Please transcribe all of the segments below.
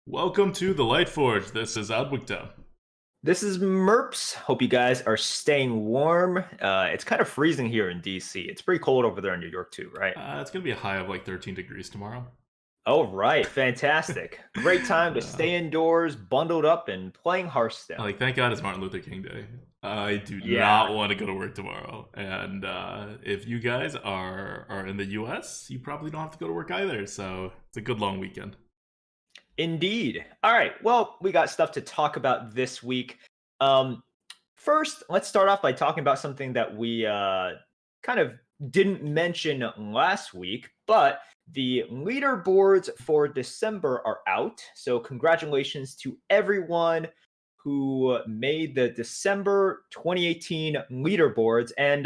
Welcome to the Lightforge. This is ADWCTA. This is Merps. Hope you guys are staying warm. It's kind of freezing here in DC. It's pretty cold over there in New York too, right? It's going to be a high of like 13 degrees tomorrow. Oh, right. Fantastic. Great time to Uh, stay indoors, bundled up, and playing Hearthstone. like, thank God it's Martin Luther King Day. I do Yeah, not want to go to work tomorrow. And if you guys are in the US, you probably don't have to go to work either. So it's a good long weekend. indeed. All right. Well, we got stuff to talk about this week. Um, First, let's start off by talking about something that we kind of didn't mention last week, but the leaderboards for December are out. So, congratulations to everyone who made the December 2018 leaderboards. And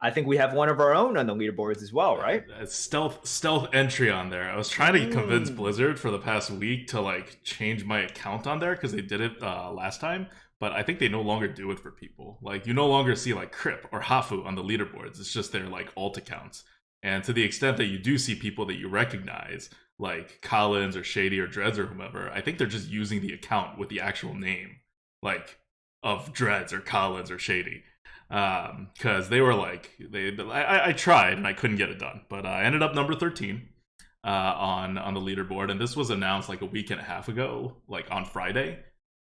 I think we have one of our own on the leaderboards as well, right? Stealth entry on there. I was trying to convince Mm. Blizzard for the past week to like change my account on there because they did it last time, but I think they no longer do it for people. Like you no longer see like Crip or Hafu on the leaderboards. It's just their like alt accounts. And to the extent that you do see people that you recognize, like Collins or Shady or Dreads or whomever, I think they're just using the account with the actual name, like of Dreads or Collins or Shady. Because they were like I tried and I couldn't get it done, but I ended up number 13 on the leaderboard, and this was announced like a week and a half ago, like on Friday,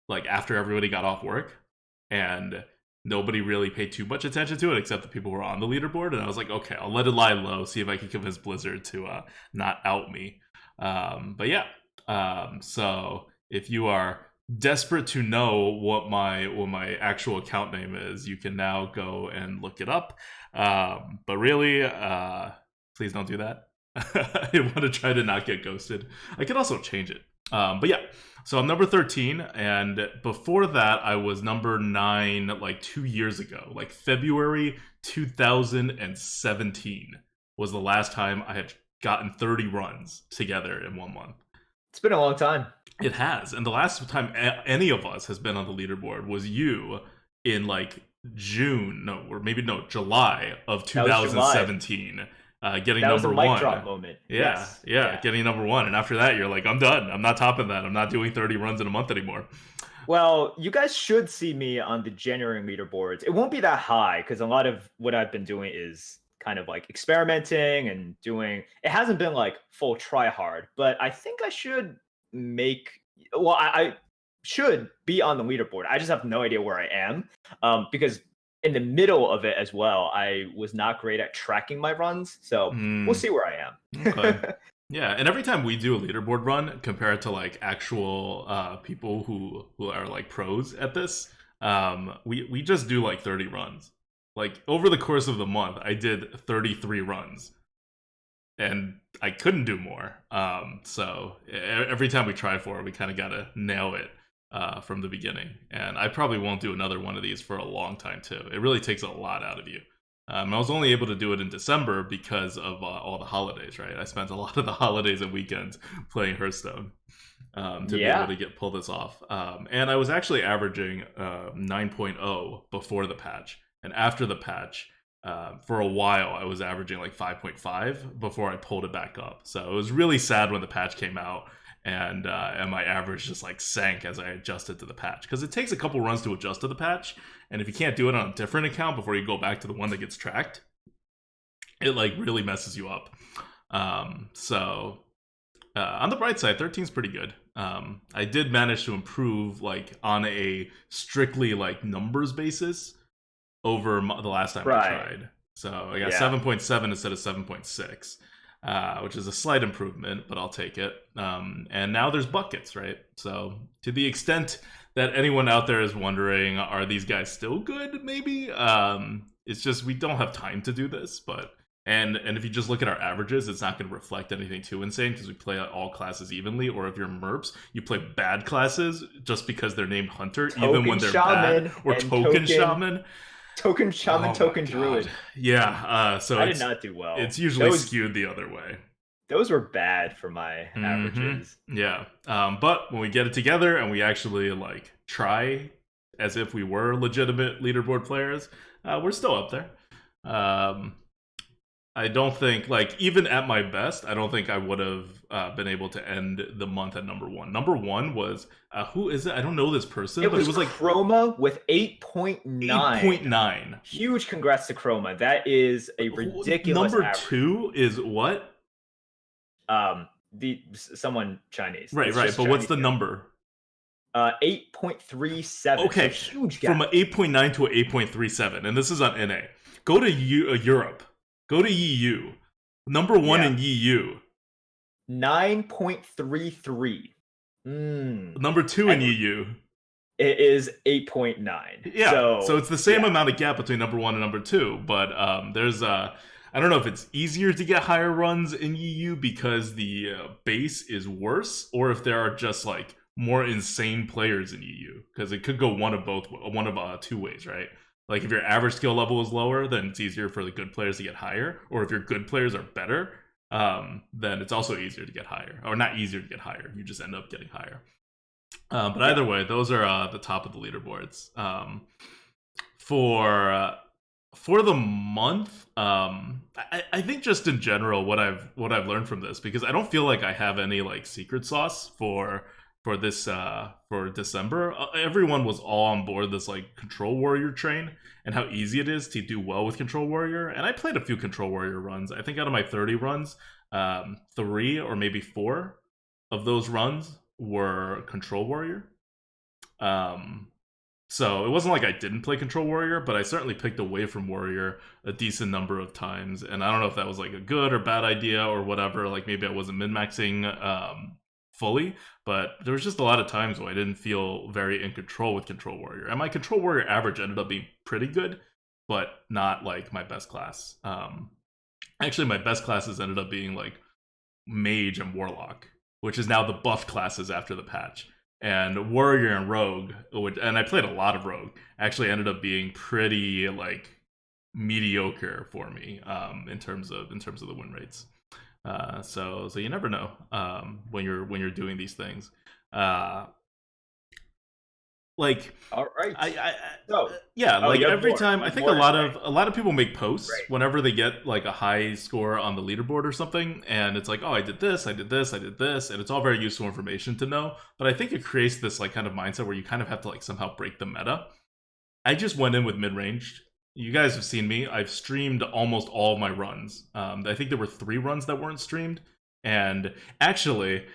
like after everybody got off work, and nobody really paid too much attention to it except the people who were on the leaderboard. And I was like, okay, I'll let it lie low, see if I can convince Blizzard to not out me. But yeah, so if you are desperate to know what my actual account name is, you can now go and look it up. But really, please don't do that. I want to try to not get ghosted. I could also change it. But yeah, so I'm number 13, and before that, I was number 9 like 2 years ago. Like February 2017 was the last time I had gotten 30 runs together in 1 month. It's been a long time. It has. And the last time any of us has been on the leaderboard was you in like June, no, or maybe no, July of That was July. 2017, getting That was a number mic one. drop moment. Yeah, Yes. yeah, Yeah. getting number one. And after that, you're like, I'm done. I'm not topping that. I'm not doing 30 runs in a month anymore. Well, you guys should see me on the January leaderboards. It won't be that high because a lot of what I've been doing is kind of like experimenting and doing. It hasn't been like full try hard, but I think I should make. Well, I should be on the leaderboard. I just have no idea where I am because in the middle of it as well, I was not great at tracking my runs. So we'll Hmm. see where I Okay. am. Yeah, and every time we do a leaderboard run, compared to like actual people who are like pros at this, we just do like 30 runs. Like over the course of the month, I did 33 runs, and I couldn't do more. So every time we try for it, we kind of gotta nail it from the beginning. And I probably won't do another one of these for a long time too. It really takes a lot out of you. I was only able to do it in December because of all the holidays, right? I spent a lot of the holidays and weekends playing Hearthstone to be able Yeah. to pull this off. And I was actually averaging 9.0 before the patch. And after the patch, for a while, I was averaging like 5.5 before I pulled it back up. So it was really sad when the patch came out, and my average just like sank as I adjusted to the patch, because it takes a couple runs to adjust to the patch, and if you can't do it on a different account before you go back to the one that gets tracked, it like really messes you up. So on the bright side, 13 is pretty good. I did manage to improve like on a strictly like numbers basis over the last time I Right. tried. So I got Yeah. 7.7 instead of 7.6, which is a slight improvement, but I'll take it. And now there's buckets, right? So to the extent that anyone out there is wondering, are these guys still good? Maybe. It's just we don't have time to do this, but. And if you just look at our averages, it's not going to reflect anything too insane because we play all classes evenly. Or if you're Merps, you play bad classes just because they're named Hunter, even when Token they're bad, shaman or and Token token Shaman. token shaman Oh my token god. druid. Yeah, so I did not do it's well. usually Those skewed the other way. those were bad for my averages. Yeah. But when we get it together and we actually like try as if we were legitimate leaderboard players, we're still up there. Um I don't think, like, even at my best, I don't think I would have been able to end the month at number one. Number one was, who is it? I don't know this person, It but it was was like Chroma with 8.9. 8.9. Huge congrats to Chroma. That is a ridiculous Number average. two is what? The someone Chinese. Right, It's right. just But what's Chinese the name. number? 8.37. So Okay, huge from gap. an 8.9 to an 8.37, and this is on NA. Go to Europe. Go to EU. Number one Yeah. in EU. 9.33. Number two in EU. It is 8.9. Yeah, so So it's the same yeah. amount of gap between number one and number two, but there's I don't know if it's easier to get higher runs in EU because the base is worse, or if there are just like more insane players in EU, because it could go one of two ways, right? Like if your average skill level is lower, then it's easier for the good players to get higher, or if your good players are better, then it's also easier to get higher, or not easier to get higher. You just end up getting higher. But Yeah. either way, those are the top of the leaderboards. For for the month, I think just in general, what I've learned from this, because I don't feel like I have any like secret sauce for this for December. Everyone was all on board this like Control Warrior train and how easy it is to do well with Control Warrior. And I played a few Control Warrior runs. I think out of my 30 runs, 3 or maybe 4 of those runs were Control Warrior. Um, so it wasn't like I didn't play Control Warrior, but I certainly picked away from Warrior a decent number of times. And I don't know if that was like a good or bad idea or whatever. Like maybe I wasn't min-maxing fully, but there was just a lot of times where I didn't feel very in control with Control Warrior. And my Control Warrior average ended up being pretty good, but not like my best class. Actually, my best classes ended up being like Mage and Warlock, which is now the buffed classes after the patch. And Warrior and Rogue, and I played a lot of Rogue, actually ended up being pretty like mediocre for me in terms of the win rates. So you never know when you're doing these things. Like All right. I So, yeah, like you have every more. time You I have think more to say. a lot of people make posts Right. whenever they get like a high score on the leaderboard or something, and it's like, oh, I did this, I did this, I did this, and it's all very useful information to know. But I think it creates this like kind of mindset where you kind of have to like somehow break the meta. I just went in with mid range. You guys have seen me. I've streamed almost all of my runs. I think there were 3 runs that weren't streamed, and actually,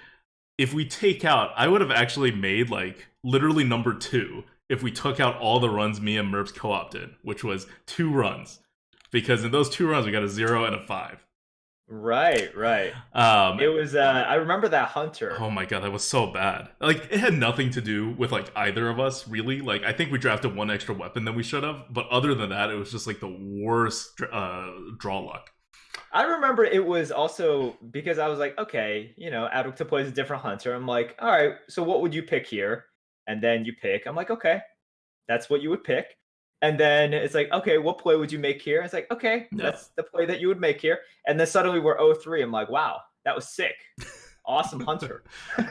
if we take out, I would have actually made like literally number 2 if we took out all the runs me and Merps co-opted, which was 2 runs. Because in those 2 runs, we got a 0 and a 5. Right. Um, It was I remember that hunter. oh my god, that was so bad. Like, it had nothing to do with like either of us, really. Like, I think we drafted 1 extra weapon than we should have, but other than that, it was just like the worst draw luck. I remember it was also because I was like, okay, ADWCTA plays a different hunter. I'm like, all right, so what would you pick here? And then you pick. I'm like, okay, that's what you would pick. And then it's like, okay, what play would you make here? It's like, okay, Yeah. that's the play that you would make here. And then suddenly we're 0-3. I'm like, wow, that was sick. Awesome hunter.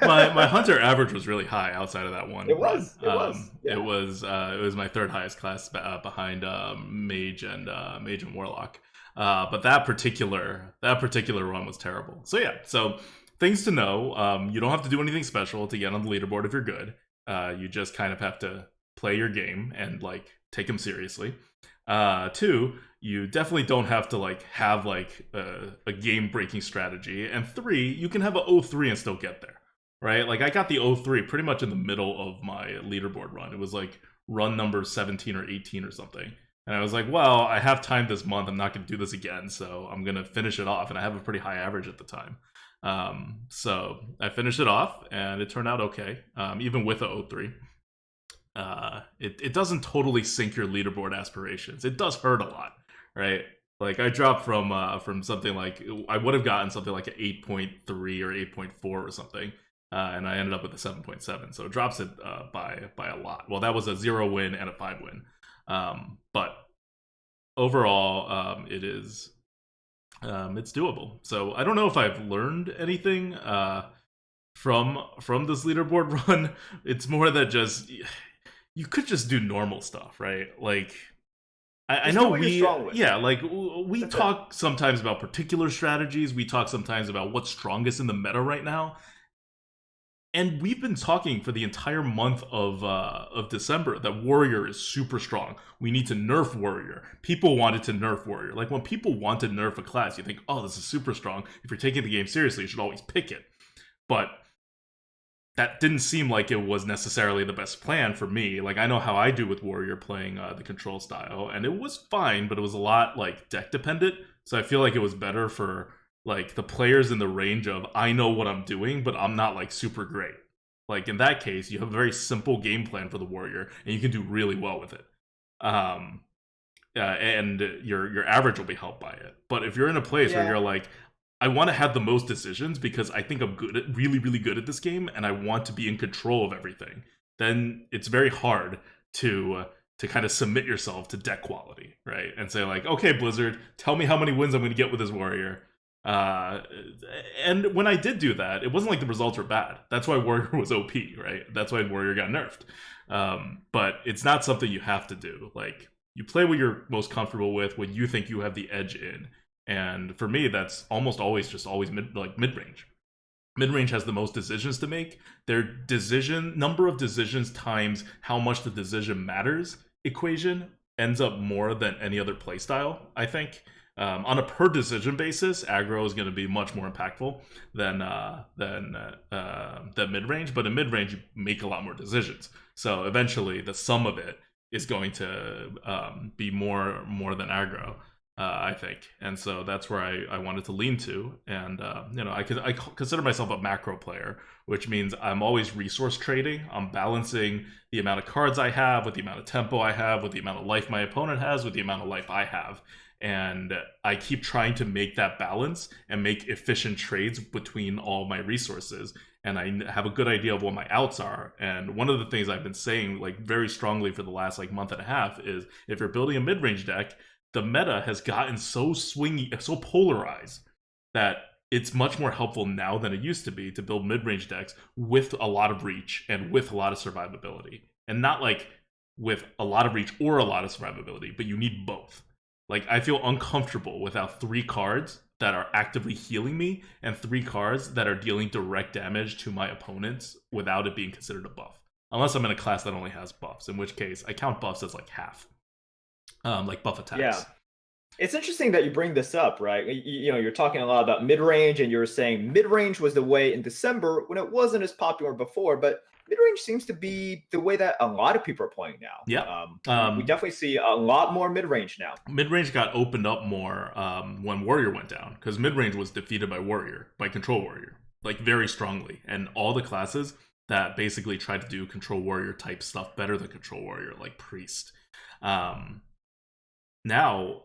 my hunter average was really high outside of that one. It was. Run. It was. Yeah. It was my 3rd highest class behind mage and warlock. But that particular run was terrible. So yeah, so things to know. You don't have to do anything special to get on the leaderboard if you're good. You just kind of have to play your game and like take them seriously. 2, you definitely don't have to like have like a game breaking strategy. And 3, you can have a 0-3 and still get there, right? Like I got the 0-3 pretty much in the middle of my leaderboard run. It was like run number 17 or 18 or something. And I was like, well, I have time this month. I'm not going to do this again, so I'm going to finish it off. And I have a pretty high average at the time. So I finished it off, and it turned out okay, even with a 0-3. It doesn't totally sink your leaderboard aspirations. It does hurt a lot, right? Like I dropped from something like I would have gotten something like an 8.3 or 8.4 or something, and I ended up with a 7.7. So it drops it by a lot. Well, that was a 0 win and a 5 win, but overall, it is it's doable. So I don't know if I've learned anything from this leaderboard run. It's more that just you could just do normal stuff, right? Like I Just do know what you're strong with. yeah, like we That's it. talk sometimes about particular strategies. We talk sometimes about what's strongest in the meta right now. And we've been talking for the entire month of December that Warrior is super strong. We need to nerf Warrior. People wanted to nerf Warrior. Like when people want to nerf a class, you think, oh, this is super strong. If you're taking the game seriously, you should always pick it. But that didn't seem like it was necessarily the best plan for me. Like I know how I do with Warrior playing the control style, and it was fine, but it was a lot like deck dependent. So I feel like it was better for like the players in the range of I know what I'm doing, but I'm not like super great. Like in that case, you have a very simple game plan for the Warrior, and you can do really well with it. Um, and your average will be helped by it. But if you're in a place where Yeah. you're like, I want to have the most decisions because I think I'm good at really good at this game, and I want to be in control of everything, then it's very hard to kind of submit yourself to deck quality, right? And say like, okay, Blizzard, tell me how many wins I'm going to get with this Warrior. Uh, and when I did do that, it wasn't like the results were bad. That's why Warrior was OP, right? That's why Warrior got nerfed. But it's not something you have to do. Like you play what you're most comfortable with, what you think you have the edge in. And for me, that's almost always just always mid range. Mid range has the most decisions to make. Their decision number of decisions times how much the decision matters equation ends up more than any other playstyle. I think on a per decision basis, aggro is going to be much more impactful than mid range. But in mid range, you make a lot more decisions. So eventually, the sum of it is going to be more than aggro. I think, and so that's where I wanted to lean to, and I consider myself a macro player, which means I'm always resource trading. I'm balancing the amount of cards I have with the amount of tempo I have, with the amount of life my opponent has, with the amount of life I have, and I keep trying to make that balance and make efficient trades between all my resources. And I have a good idea of what my outs are. And one of the things I've been saying like very strongly for the last like month and a half is if you're building a mid range deck, the meta has gotten so swingy, so polarized that it's much more helpful now than it used to be to build mid-range decks with a lot of reach and with a lot of survivability. And not like with a lot of reach or a lot of survivability, but you need both. Like I feel uncomfortable without 3 cards that are actively healing me and 3 cards that are dealing direct damage to my opponents without it being considered a buff. Unless I'm in a class that only has buffs, in which case I count buffs as like half. Like buff Yeah. attacks. It's interesting that you bring this up, right? You're talking a lot about mid-range, and you were saying mid-range was the way in December when it wasn't as popular before, but mid-range seems to be the way that a lot of people are playing now. Yeah. We definitely see a lot more mid-range now. Mid-range got opened up more when Warrior went down, because mid-range was defeated by Control Warrior, like very strongly. And all the classes that basically try to do Control Warrior type stuff better than Control Warrior, like Priest. Now,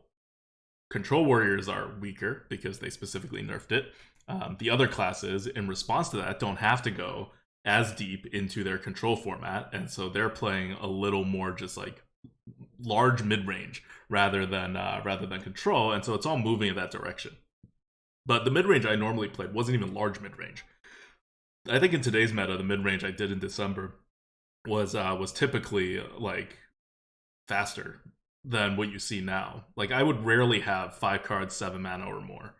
Control Warriors are weaker because they specifically nerfed it. The other classes, in response to that, don't have to go as deep into their control format, and so they're playing a little more just like large mid-range rather than control, and so it's all moving in that direction. But the mid-range I normally played wasn't even large mid-range. I think in today's meta, the mid-range I did in December was typically like faster than what you see now. Like I would rarely have 5 cards, 7 mana or more.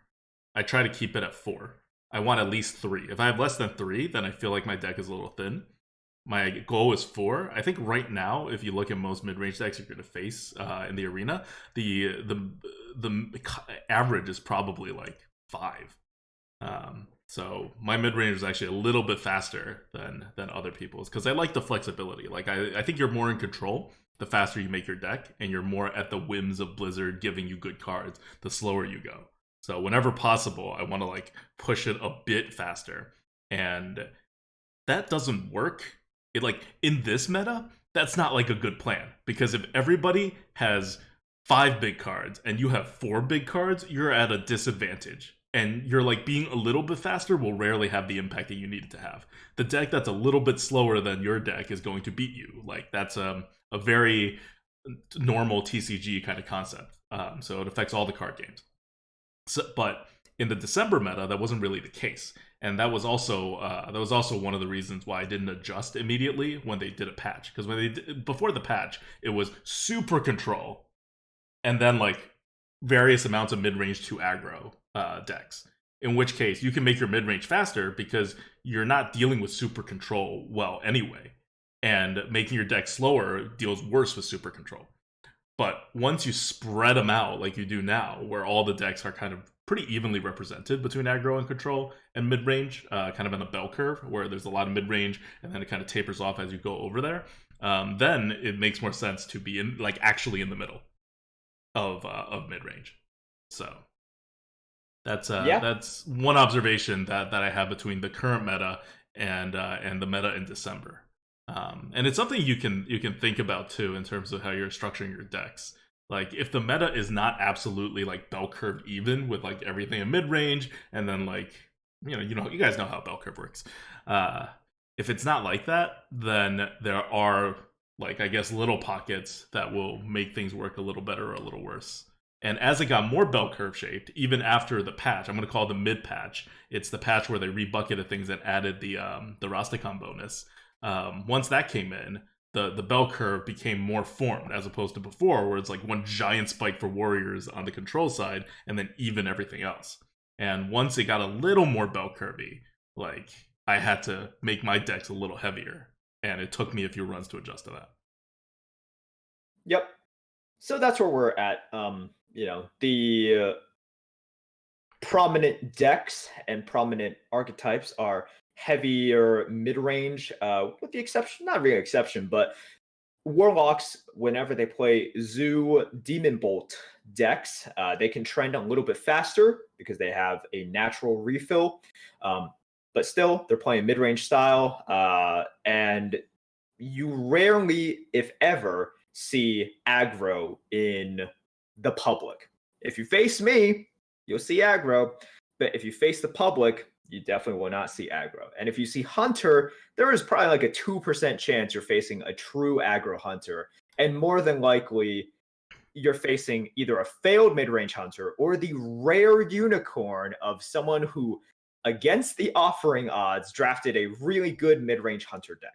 I try to keep it at 4. I want at least 3. If I have less than 3, then I feel like my deck is a little thin. My goal is 4. I think right now, if you look at most mid-range decks you're going to face in the arena, the average is probably like 5. So my mid-range is actually a little bit faster than other people's because I like the flexibility. Like I think you're more in control the faster you make your deck, and you're more at the whims of Blizzard giving you good cards the slower you go. So whenever possible, I want to like push it a bit faster. And that doesn't work. It like in this meta, that's not like a good plan. Because if everybody has 5 big cards and you have 4 big cards, you're at a disadvantage. And you're like being a little bit faster will rarely have the impact that you need it to have. The deck that's a little bit slower than your deck is going to beat you. Like that's a very normal TCG kind of concept. So it affects all the card games. So, but in the December meta, that wasn't really the case, and that was also one of the reasons why I didn't adjust immediately when they did a patch. Because when they did, before the patch, it was super control, and then like various amounts of mid-range to aggro decks. In which case, you can make your mid-range faster because you're not dealing with super control well anyway, and making your deck slower deals worse with super control. But once you spread them out like you do now, where all the decks are kind of pretty evenly represented between aggro and control and mid range, kind of in a bell curve where there's a lot of mid range and then it kind of tapers off as you go over there, then it makes more sense to be in like actually in the middle of mid range. So Yeah. that's one observation that I have between the current meta and the meta in December. And it's something you can think about too in terms of how you're structuring your decks. Like if the meta is not absolutely like bell curve even with like everything in mid range, and then like you guys know how bell curve works. If it's not like that, then there are like I guess little pockets that will make things work a little better or a little worse. And as it got more bell curve shaped, even after the patch, I'm going to call it the mid patch. It's the patch where they rebucketed things that added the Rastakhan bonus. Once that came in, the bell curve became more formed as opposed to before, where it's like one giant spike for warriors on the control side, and then even everything else. And once it got a little more bell curvy, like I had to make my decks a little heavier, and it took me a few runs to adjust to that. Yep. So that's where we're at. The prominent decks and prominent archetypes are heavier mid-range, with the exception, not really exception, but Warlocks, whenever they play Zoo Demon Bolt decks, they can trend a little bit faster because they have a natural refill. But still, they're playing mid-range style, and you rarely, if ever, see aggro in the public. If you face me, you'll see aggro, but if you face the public, you definitely will not see aggro. And if you see Hunter, there is probably like a 2% chance you're facing a true aggro Hunter. And more than likely, you're facing either a failed mid-range Hunter or the rare unicorn of someone who, against the offering odds, drafted a really good mid-range Hunter deck.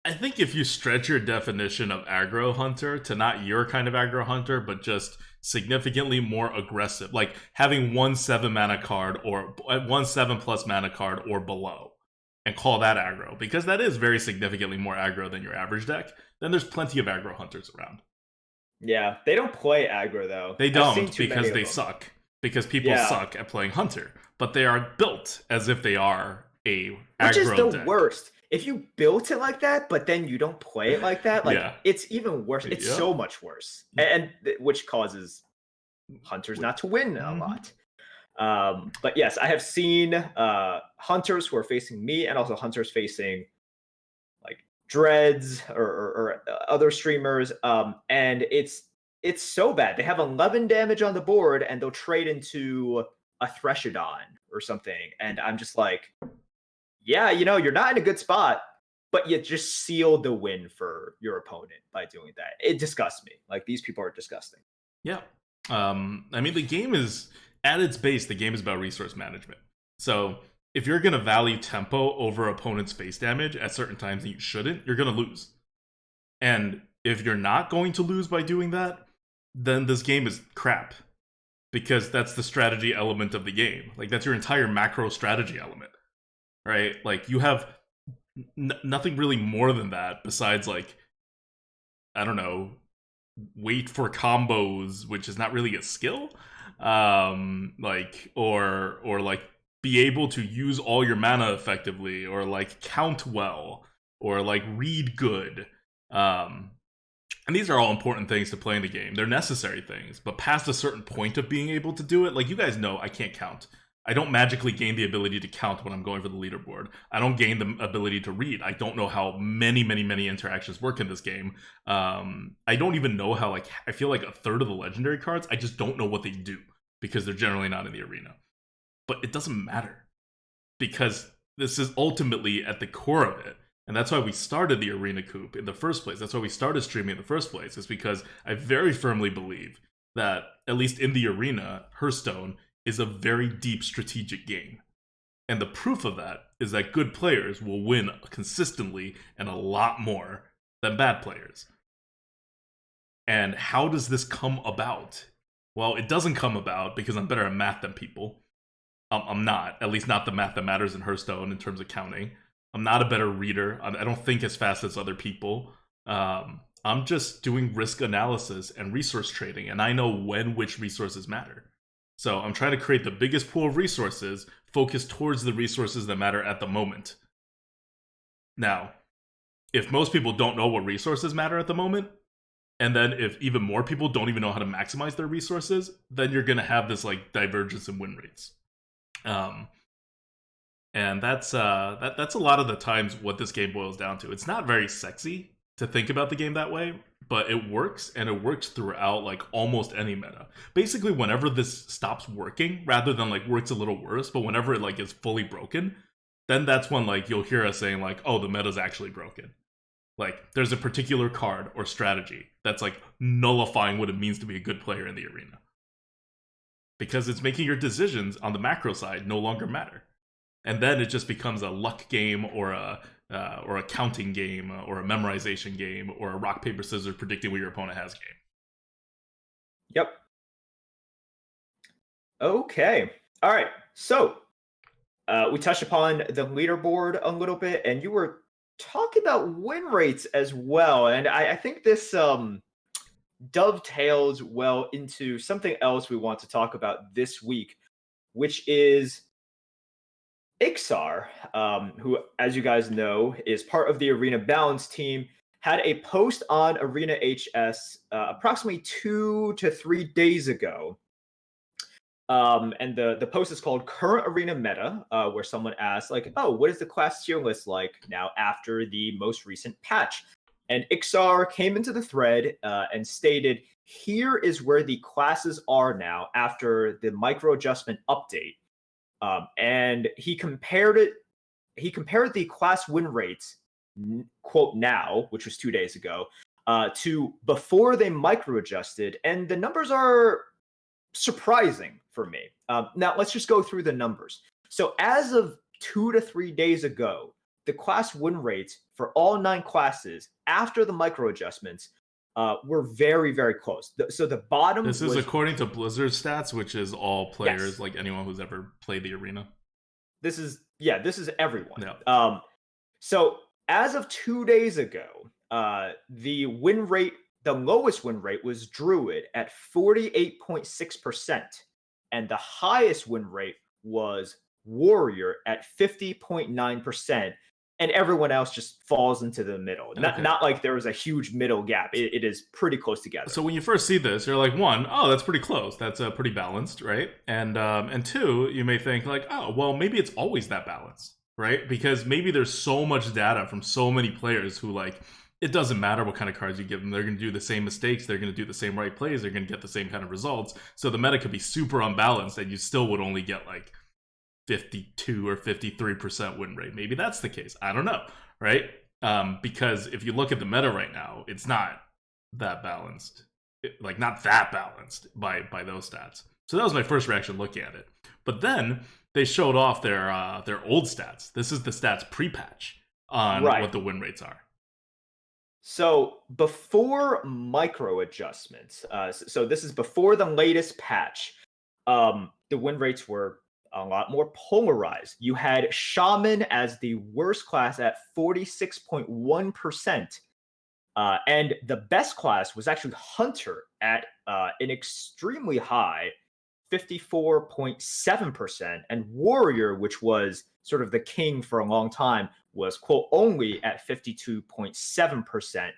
I think if you stretch your definition of aggro hunter to not your kind of aggro hunter, but just significantly more aggressive, like having 1/7 mana card or 1/7+ mana card or below, and call that aggro, because that is very significantly more aggro than your average deck, then there's plenty of aggro hunters around. Yeah, they don't play aggro though. They I've seen don't too many because of they them. suck. Because people Yeah, suck at playing hunter, but they are built as if they are a which is the aggro deck. worst. If you built it like that, but then you don't play it like that, like Yeah. it's even worse. It's Yep. so much worse, and which causes hunters not to win a Mm-hmm. lot. But yes, I have seen hunters who are facing me, and also hunters facing like Dreads or other streamers, and it's so bad. They have 11 damage on the board, and they'll trade into a Threshodon or something, and I'm just like, yeah, you're not in a good spot, but you just sealed the win for your opponent by doing that. It disgusts me. Like these people are disgusting. Yeah. I mean, the game is, at its base, the game is about resource management. So if you're going to value tempo over opponent's face damage at certain times and you shouldn't, you're going to lose. And if you're not going to lose by doing that, then this game is crap. Because that's the strategy element of the game. Like, that's your entire macro strategy element. Right? Like, you have nothing really more than that besides, like, I don't know, wait for combos, which is not really a skill. Like, or like be able to use all your mana effectively, or like count well, or like read good. And these are all important things to play in the game. They're necessary things, but past a certain point of being able to do it, like you guys know, I can't count. I don't magically gain the ability to count when I'm going for the leaderboard. I don't gain the ability to read. I don't know how many interactions work in this game. I don't even know how, like, I feel like a third of the legendary cards, I just don't know what they do because they're generally not in the arena. But it doesn't matter because this is ultimately at the core of it. And that's why we started the Arena Coop in the first place. That's why we started streaming in the first place, is because I very firmly believe that, at least in the arena, Hearthstone is a very deep strategic game. And the proof of that is that good players will win consistently and a lot more than bad players. And how does this come about? Well, it doesn't come about because I'm better at math than people. I'm not, at least not the math that matters in Hearthstone in terms of counting. I'm not a better reader. I don't think as fast as other people. I'm just doing risk analysis and resource trading, and I know when which resources matter. So I'm trying to create the biggest pool of resources, focus towards the resources that matter at the moment. Now, if most people don't know what resources matter at the moment, and then if even more people don't even know how to maximize their resources, then you're going to have this like divergence in win rates. And that's a lot of the times what this game boils down to. It's not very sexy to think about the game that way, but it works, and it works throughout like almost any meta. Basically, whenever this stops working, rather than like works a little worse, but whenever it like is fully broken, then that's when like you'll hear us saying like, oh, the meta's actually broken. Like there's a particular card or strategy that's like nullifying what it means to be a good player in the arena. Because it's making your decisions on the macro side no longer matter. And then it just becomes a luck game or a counting game or a memorization game or a rock, paper, scissors predicting what your opponent has game. Yep. Okay. All right. So we touched upon the leaderboard a little bit, and you were talking about win rates as well. And I think this dovetails well into something else we want to talk about this week, which is Ixar, who, as you guys know, is part of the Arena Balance team, had a post on Arena HS approximately 2 to 3 days ago. And the post is called Current Arena Meta, where someone asked, like, oh, what is the class tier list like now after the most recent patch? And Ixar came into the thread and stated, here is where the classes are now after the micro adjustment update. And he compared the class win rates, quote, now, which was 2 days ago, to before they micro adjusted. And the numbers are surprising for me. Now, let's just go through the numbers. So as of 2 to 3 days ago, the class win rates for all 9 classes after the micro adjustments were very, very close. So the bottom. This is according to Blizzard stats, which is all players, yes, like anyone who's ever played the arena. This is everyone. Yeah. So as of 2 days ago, the win rate, the lowest win rate was Druid at 48.6%, and the highest win rate was Warrior at 50.9%. And everyone else just falls into the middle. Okay. Not like there was a huge middle gap. It is pretty close together. So when you first see this, you're like, one, oh, that's pretty close. That's pretty balanced, right? And two, you may think like, oh, well, maybe it's always that balanced, right? Because maybe there's so much data from so many players who like, it doesn't matter what kind of cards you give them. They're going to do the same mistakes. They're going to do the same right plays. They're going to get the same kind of results. So the meta could be super unbalanced, and you still would only get like 52 or 53% win rate. Maybe that's the case. I don't know, right? Because if you look at the meta right now, it's not that balanced. Not that balanced by those stats. So that was my first reaction looking at it. But then they showed off their old stats. This is the stats pre-patch on what the win rates are. So before micro adjustments, so this is before the latest patch, the win rates were a lot more polarized. You had Shaman as the worst class at 46.1%. And the best class was actually Hunter at an extremely high 54.7%. And Warrior, which was sort of the king for a long time, was, quote, only at 52.7%.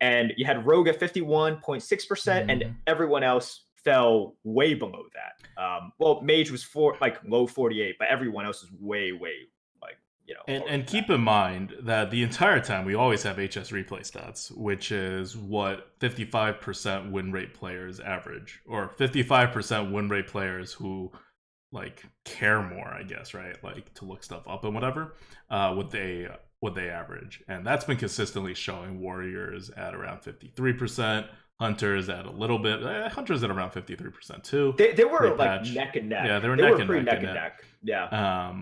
And you had Rogue at 51.6%, and everyone else fell way below that. Well, Mage was low 48, but everyone else is way, And keep in mind that the entire time we always have HS replay stats, which is what 55% win rate players average, or 55% win rate players who like care more, I guess, right? Like to look stuff up and whatever, what they average. And that's been consistently showing Warriors at around 53%, Hunters at a little bit, Hunters at around 53% too. They were like neck and neck. Yeah, they were neck and neck. Yeah.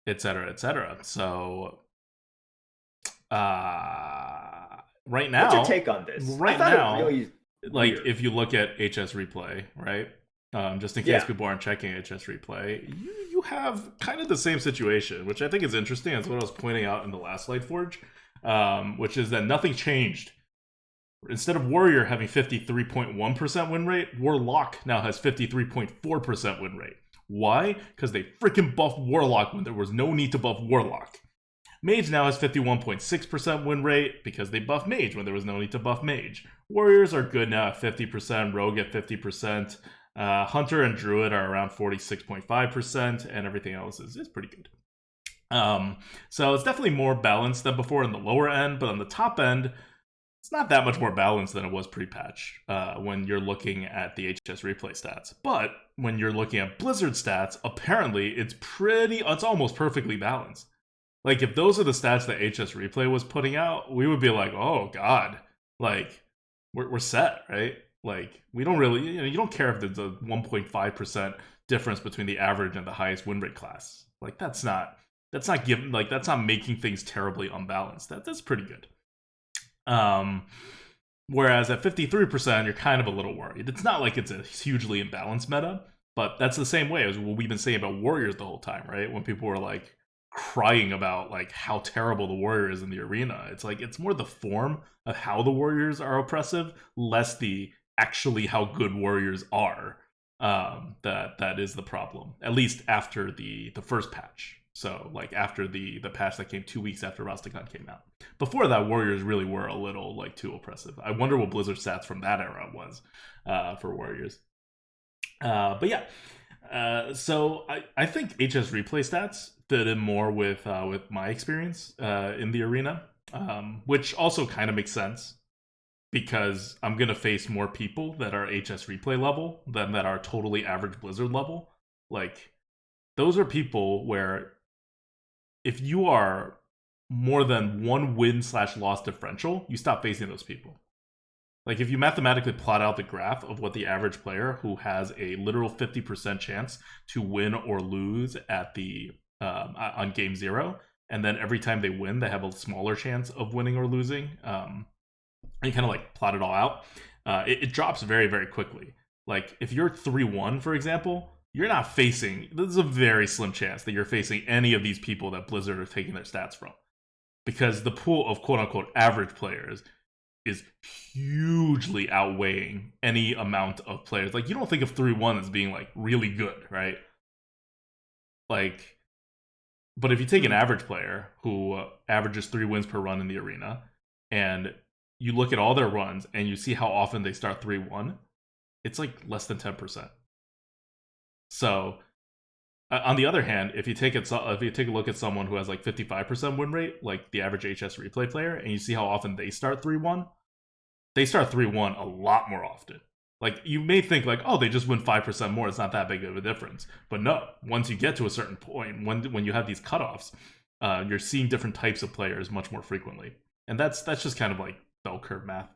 Et cetera, et cetera. So right What's your now, take on this? I right found it now, really like weird. if you look at HS replay, right? Just in case Yeah. people aren't checking HS replay, you have kind of the same situation, which I think is interesting. That's what I was pointing out in the last Lightforge, which is that nothing changed. Instead of Warrior having 53.1% win rate, Warlock now has 53.4% win rate. Why? Because they freaking buffed Warlock when there was no need to buff Warlock. Mage now has 51.6% win rate because they buffed Mage when there was no need to buff Mage. Warriors are good now at 50%, Rogue at 50%, Hunter and Druid are around 46.5%, and everything else is pretty good. So it's definitely more balanced than before in the lower end, but on the top end, it's not that much more balanced than it was pre-patch when you're looking at the HS replay stats. But when you're looking at Blizzard stats, apparently it's almost perfectly balanced. Like if those are the stats that HS replay was putting out, we would be like, oh god, like we're set, right? Like we don't really, you don't care if there's a 1.5% difference between the average and the highest win rate class. Like that's not making things terribly unbalanced. That's pretty good. Um, Whereas at 53%, you're kind of a little worried. It's not like it's a hugely imbalanced meta, but that's the same way as what we've been saying about Warriors the whole time, right? When people were like crying about like how terrible the Warrior is in the arena. It's like it's more the form of how the Warriors are oppressive, less the actually how good Warriors are. That is the problem. At least after the first patch. So like after the patch that came 2 weeks after Rastakhan came out. Before that, Warriors really were a little like too oppressive. I wonder what Blizzard stats from that era was for Warriors. But yeah, so I think HS replay stats fit in more with my experience in the arena, which also kind of makes sense because I'm gonna face more people that are HS replay level than that are totally average Blizzard level. Like those are people where if you are more than one win slash loss differential, you stop facing those people. Like if you mathematically plot out the graph of what the average player who has a literal 50% chance to win or lose at the on game zero, and then every time they win, they have a smaller chance of winning or losing. And you kind of like plot it all out. It drops very very quickly. Like if you're 3-1, for example, you're not facing. There's a very slim chance that you're facing any of these people that Blizzard are taking their stats from, because the pool of quote unquote average players is hugely outweighing any amount of players. Like you don't think of 3-1 as being like really good, right? Like, but if you take an average player who averages 3 wins per run in the arena, and you look at all their runs and you see how often they start 3-1, it's like less than 10%. So on the other hand, if you take a look at someone who has like 55% win rate, like the average HS replay player, and you see how often they start 3-1, they start 3-1 a lot more often. Like you may think like, oh, they just win 5% more, it's not that big of a difference. But no, once you get to a certain point, when you have these cutoffs, you're seeing different types of players much more frequently. And that's just kind of like bell curve math.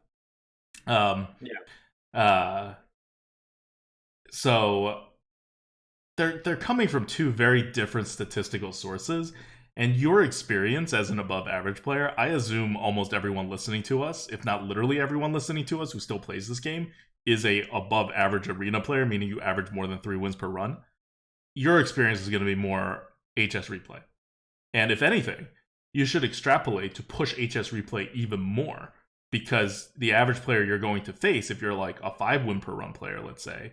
Yeah. So they're coming from two very different statistical sources, and your experience as an above average player, I assume almost everyone listening to us, if not literally everyone listening to us who still plays this game, is a above average arena player, meaning you average more than 3 wins per run. Your experience is going to be more HS replay. And if anything, you should extrapolate to push HS replay even more, because the average player you're going to face, if you're like a 5 win per run player, let's say,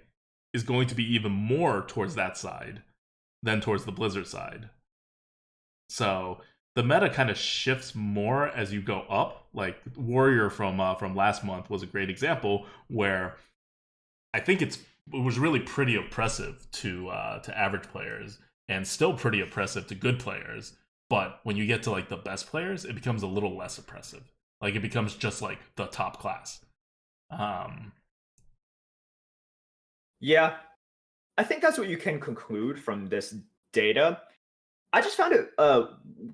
is going to be even more towards that side than towards the Blizzard side. So the meta kind of shifts more as you go up. Like Warrior from last month was a great example where I think it was really pretty oppressive to average players and still pretty oppressive to good players. But when you get to like the best players, it becomes a little less oppressive. Like it becomes just like the top class. Yeah. I think that's what you can conclude from this data. I just found it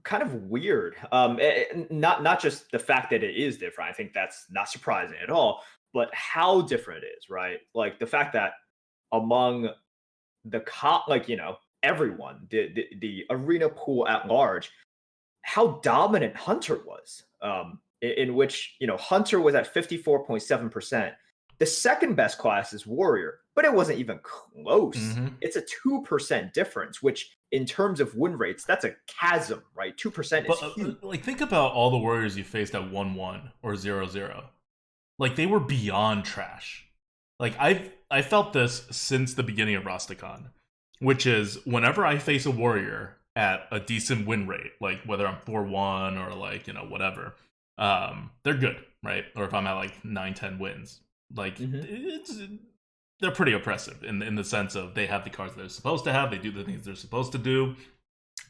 kind of weird. Not just the fact that it is different. I think that's not surprising at all, but how different it is, right? Like the fact that among everyone, the arena pool at large, how dominant Hunter was. in which, Hunter was at 54.7%. The second best class is Warrior, but it wasn't even close. Mm-hmm. It's a 2% difference, which in terms of win rates, that's a chasm, right? 2% is But huge. like, think about all the Warriors you faced at 1-1 or 0-0. Like, they were beyond trash. Like, I felt this since the beginning of Rastakhan, which is whenever I face a Warrior at a decent win rate, like whether I'm 4-1 or like, whatever, they're good, right? Or if I'm at like 9-10 wins, like Mhm. they're pretty oppressive in the sense of they have the cards they're supposed to have, they do the things they're supposed to do.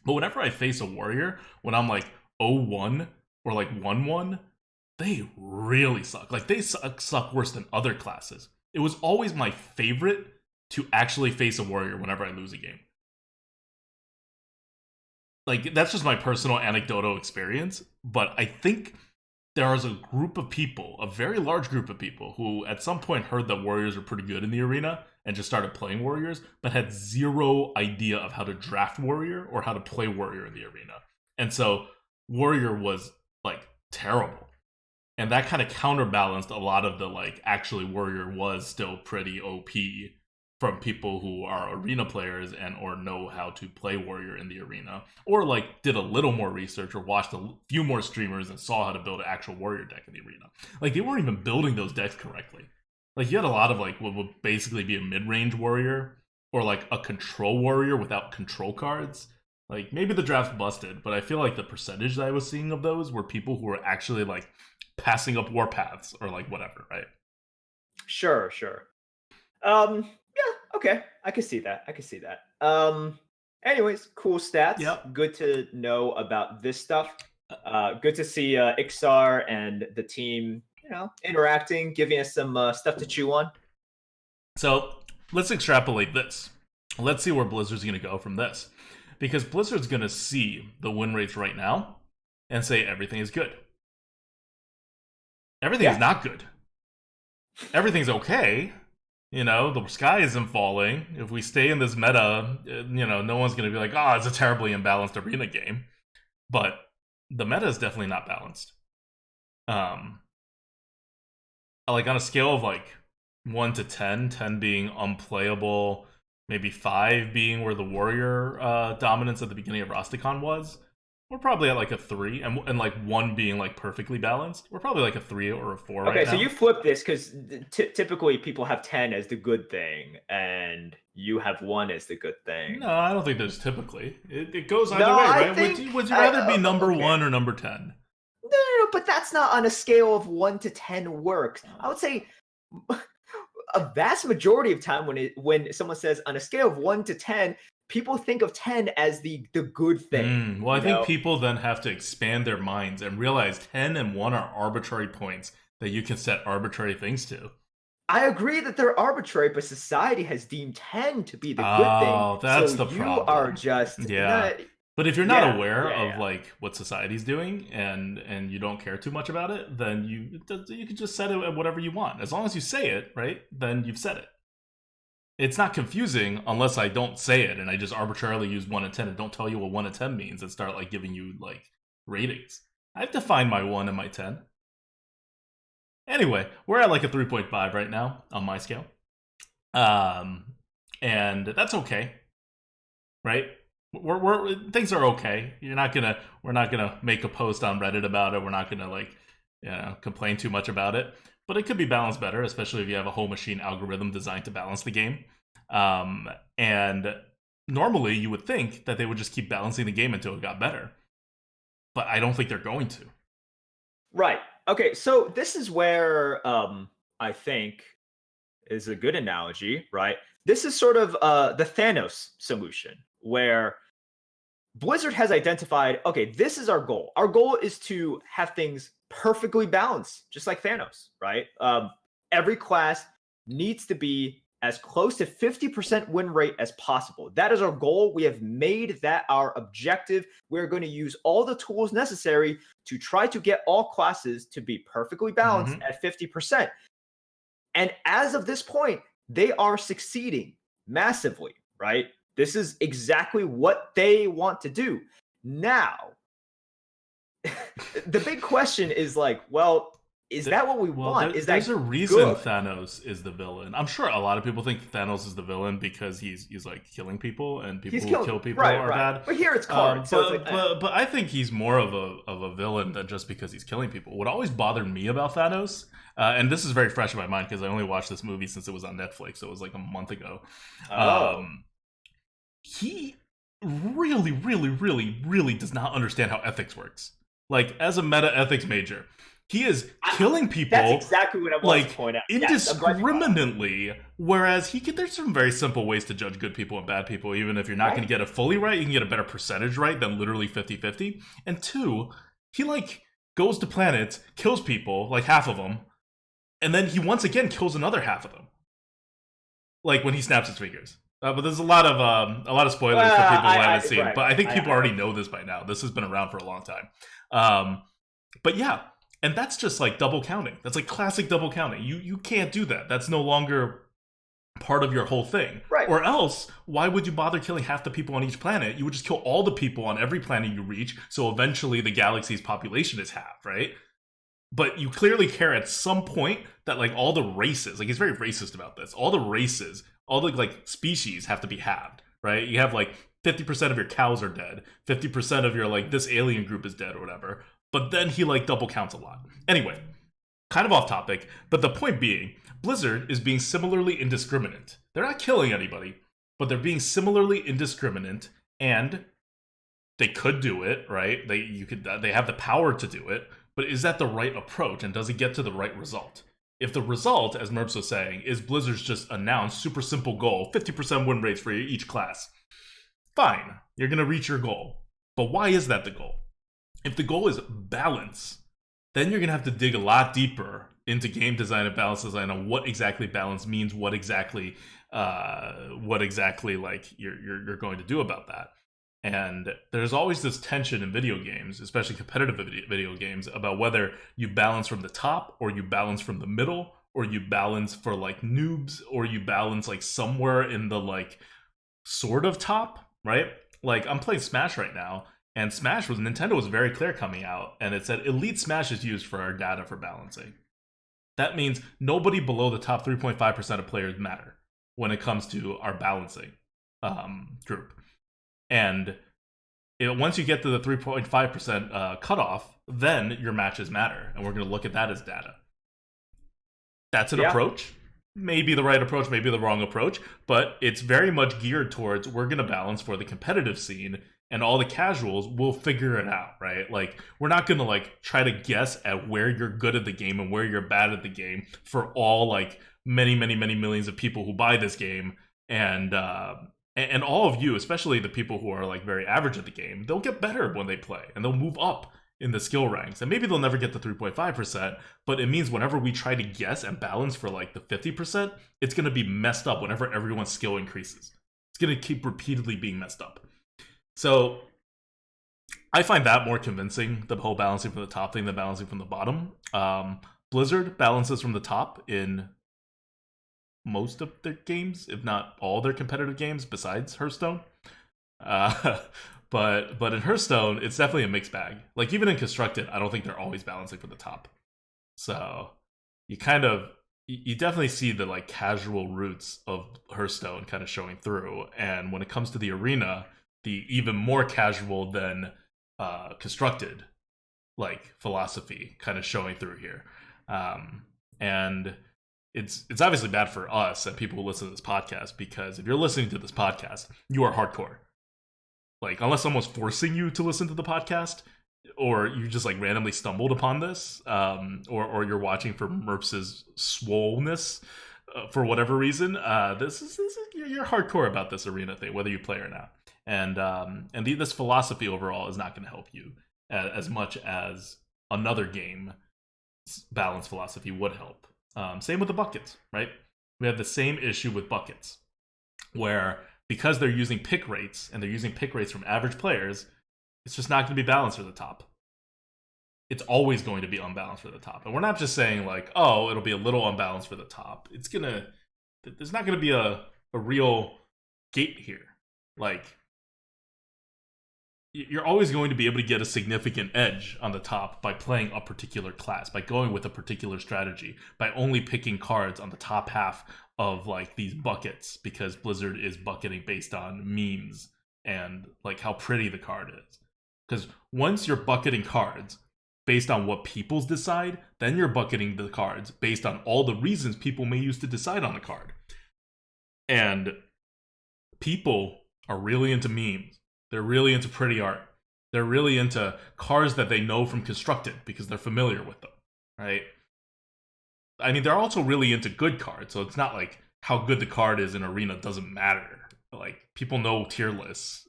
But whenever I face a Warrior, when I'm like 0-1 or like 1-1, they really suck. Like, they suck worse than other classes. It was always my favorite to actually face a Warrior whenever I lose a game. Like, that's just my personal anecdotal experience, but I think there is a group of people, a very large group of people, who at some point heard that Warriors were pretty good in the arena and just started playing Warriors, but had zero idea of how to draft Warrior or how to play Warrior in the arena. And so Warrior was like terrible. And that kind of counterbalanced a lot of the like actually Warrior was still pretty OP from people who are arena players and or know how to play Warrior in the arena, or like did a little more research or watched a few more streamers and saw how to build an actual Warrior deck in the arena. Like, they weren't even building those decks correctly. Like, you had a lot of like what would basically be a mid-range Warrior or like a control Warrior without control cards. Like, maybe the draft's busted, but I feel like the percentage that I was seeing of those were people who were actually like passing up warpaths or like whatever, right? Sure. Yeah, okay. I can see that. Anyways, cool stats. Yep. Good to know about this stuff. Good to see Ixar and the team, interacting, giving us some stuff to chew on. So let's extrapolate this. Let's see where Blizzard's going to go from this. Because Blizzard's going to see the win rates right now and say everything is good. Everything is not good. Everything's okay. The sky isn't falling. If we stay in this meta, no one's going to be like, oh, it's a terribly imbalanced arena game. But the meta is definitely not balanced. Like, on a scale of like 1 to 10, 10 being unplayable, maybe 5 being where the Warrior dominance at the beginning of Rastakhan was, we're probably at like a 3, and like 1 being like perfectly balanced, we're probably like a 3 or a 4 right now. Okay, so you flip this because typically people have 10 as the good thing, and you have 1 as the good thing. No, I don't think there's typically. It goes either way, right? Would you rather be number 1 or number 10? No, but that's not on a scale of 1 to 10 works. I would say a vast majority of time when someone says on a scale of 1 to 10, people think of 10 as the good thing. Well, I think people then have to expand their minds and realize 10 and 1 are arbitrary points that you can set arbitrary things to. I agree that they're arbitrary, but society has deemed 10 to be the good thing. Oh, that's the you problem. Are just but if you're not aware of like what society's doing and you don't care too much about it, then you can just set it at whatever you want. As long as you say it, right? Then you've said it. It's not confusing unless I don't say it and I just arbitrarily use 1 and 10 and don't tell you what 1 and 10 means and start like giving you like ratings. I've defined my 1 and my 10. Anyway, we're at like a 3.5 right now on my scale. And that's okay. Right? We're things are okay. We're not gonna make a post on Reddit about it. We're not gonna like complain too much about it. But it could be balanced better, especially if you have a whole machine algorithm designed to balance the game. And normally you would think that they would just keep balancing the game until it got better. But I don't think they're going to. Right. Okay, so this is where I think is a good analogy, right? This is sort of the Thanos solution, where Blizzard has identified, okay, this is our goal. Our goal is to have things perfectly balanced, just like Thanos, right? Every class needs to be as close to 50% win rate as possible. That is our goal. We have made that our objective. We're going to use all the tools necessary to try to get all classes to be perfectly balanced at 50%. And as of this point, they are succeeding massively, right? This is exactly what they want to do. Now, the big question is like, well, is that what we Well, want? Is there's that a reason good? Thanos is the villain. I'm sure a lot of people think Thanos is the villain because he's like killing people, and He's people who killing, kill people right, are right. bad. But here it's cards, so it's like, But I think he's more of a villain than just because he's killing people. What always bothered me about Thanos, and this is very fresh in my mind because I only watched this movie since it was on Netflix, so it was like a month ago. oh, Um, he really does not understand how ethics works. Like, as a meta ethics major, he is killing that's people exactly what I wanted to like point out. Yes, I'm glad you brought it up. indiscriminately, whereas there's some very simple ways to judge good people and bad people. Even if you're not going to Right. get it fully right, you can get a better percentage right than literally 50-50. And two, he like goes to planets, kills people, like half of them, and then he once again kills another half of them, like when he snaps his fingers. But there's a lot of spoilers for Well, people who haven't seen. right, But I right. think I people already haven't. know this by now. This has been around for a long time. Um, but yeah, and that's just like double counting. That's like classic double counting. You can't do that. That's no longer part of your whole thing. Right. Or else, why would you bother killing half the people on each planet? You would just kill all the people on every planet you reach. So eventually, the galaxy's population is halved, right? But you clearly care at some point that like all the races, like he's very racist about this. All the races, all the like species have to be halved, right? You have like 50% of your cows are dead, 50% of your like this alien group is dead or whatever. But then he like double counts a lot. Anyway, kind of off topic, but the point being, Blizzard is being similarly indiscriminate. They're not killing anybody, but they're being similarly indiscriminate, and they could do it, right? They have the power to do it, but is that the right approach, and does it get to the right result? If the result, as Merps was saying, is Blizzard's just announced super simple goal, 50% win rates for each class, fine, you're gonna reach your goal. But why is that the goal? If the goal is balance, then you're gonna have to dig a lot deeper into game design and balance design on what exactly balance means, what exactly like you're going to do about that. And there's always this tension in video games, especially competitive video games, about whether you balance from the top or you balance from the middle or you balance for like noobs or you balance like somewhere in the like sort of top, right? Like I'm playing Smash right now, and Nintendo was very clear coming out, and it said Elite Smash is used for our data for balancing. That means nobody below the top 3.5% of players matter when it comes to our balancing group. And once you get to the 3.5% cutoff, then your matches matter, and we're going to look at that as data. That's an Yeah. approach. Maybe the right approach, maybe the wrong approach, but it's very much geared towards we're going to balance for the competitive scene, and all the casuals will figure it out, right? Like we're not going to like try to guess at where you're good at the game and where you're bad at the game for all like many millions of people who buy this game, and all of you, especially the people who are like very average at the game, they'll get better when they play and they'll move up in the skill ranks. And maybe they'll never get to 3.5%, but it means whenever we try to guess and balance for like the 50%, it's going to be messed up whenever everyone's skill increases. It's going to keep repeatedly being messed up. So I find that more convincing, the whole balancing from the top thing than balancing from the bottom. Blizzard balances from the top in most of their games, if not all their competitive games, besides Hearthstone. Uh, but in Hearthstone, it's definitely a mixed bag. Like even in Constructed, I don't think they're always balancing for the top. So you definitely see the like casual roots of Hearthstone kind of showing through. And when it comes to the arena, the even more casual than Constructed like philosophy kind of showing through here. And it's obviously bad for us and people who listen to this podcast, because if you're listening to this podcast, you are hardcore. Like unless someone's forcing you to listen to the podcast, or you just like randomly stumbled upon this, or you're watching for Merps's swollenness for whatever reason, you're hardcore about this arena thing, whether you play or not. And this philosophy overall is not going to help you as much as another game balance philosophy would help. Same with the buckets, right? We have the same issue with buckets, where because they're using pick rates, and they're using pick rates from average players, it's just not going to be balanced for the top. It's always going to be unbalanced for the top. And we're not just saying like, oh, it'll be a little unbalanced for the top. There's not going to be a real gate here. Like, you're always going to be able to get a significant edge on the top by playing a particular class, by going with a particular strategy, by only picking cards on the top half of like these buckets, because Blizzard is bucketing based on memes and like how pretty the card is. Because once you're bucketing cards based on what people's decide, then you're bucketing the cards based on all the reasons people may use to decide on the card. And people are really into memes. They're really into pretty art. They're really into cards that they know from Constructed because they're familiar with them, right? I mean, they're also really into good cards, so it's not like how good the card is in Arena doesn't matter. Like, people know Tierlist.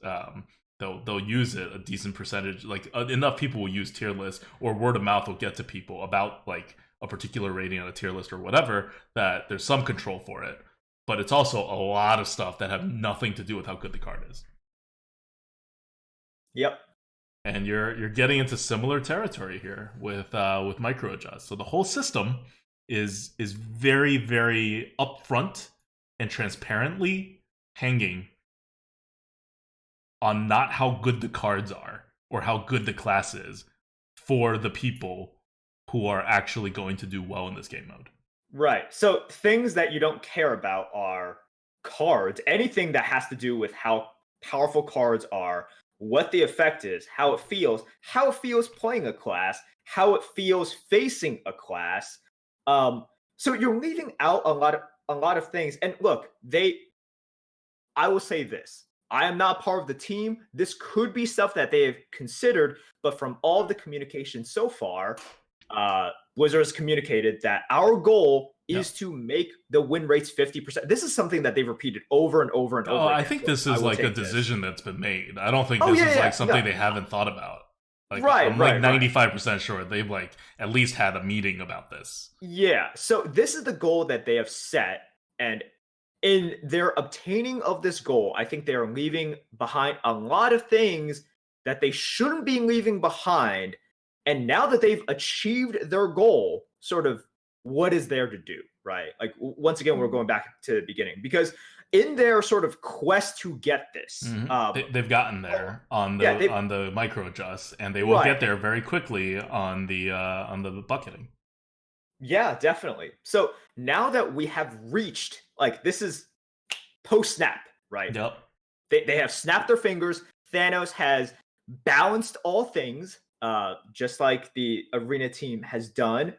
They'll use it a decent percentage. Like, enough people will use Tierlist, or word of mouth will get to people about like a particular rating on a tier list or whatever, that there's some control for it. But it's also a lot of stuff that have nothing to do with how good the card is. Yep. And you're getting into similar territory here with micro adjust. So the whole system is very, very upfront and transparently hanging on not how good the cards are or how good the class is for the people who are actually going to do well in this game mode. Right. So things that you don't care about are cards. Anything that has to do with how powerful cards are, what the effect is, how it feels playing a class, how it feels facing a class. So you're leaving out a lot of things. And look, I will say this. I am not part of the team. This could be stuff that they have considered, but from all of the communication so far, Blizzard has communicated that our goal is to make the win rates 50%. This is something that they've repeated over and over and over again. I think this is like a decision that's been made. I don't think this is like something they haven't thought about. Like, I'm like 95% sure they've like at least had a meeting about this. Yeah. So this is the goal that they have set, and in their obtaining of this goal, I think they are leaving behind a lot of things that they shouldn't be leaving behind. And now that they've achieved their goal, sort of what is there to do, right? Like, once again, we're going back to the beginning, because in their sort of quest to get this, they've gotten there on the micro adjust, and they will get there very quickly on the bucketing. Yeah, definitely. So now that we have reached, like, this is post snap, right? Yep. They have snapped their fingers. Thanos has balanced all things, just like the Arena team has done.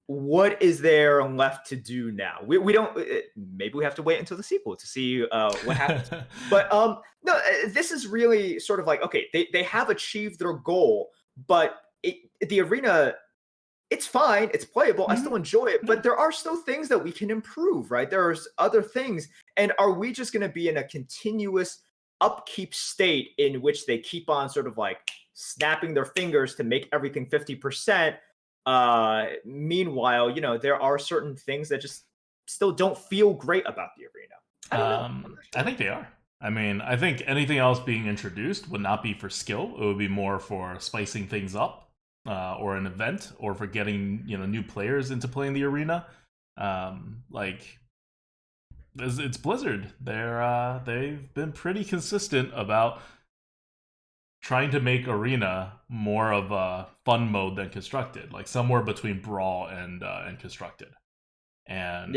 What is there left to do now? We don't. Maybe we have to wait until the sequel to see what happens. But no, this is really sort of like, okay, they have achieved their goal, but the Arena, it's fine, it's playable. I still enjoy it, but there are still things that we can improve, right? There's other things, and are we just going to be in a continuous upkeep state in which they keep on sort of like snapping their fingers to make everything 50%? Meanwhile, there are certain things that just still don't feel great about the Arena. I don't know. I think they are. I mean, I think anything else being introduced would not be for skill. It would be more for spicing things up, or an event, or for getting new players into playing the Arena. Like, it's Blizzard. They've been pretty consistent about trying to make Arena more of a fun mode than Constructed, like somewhere between Brawl and Constructed. And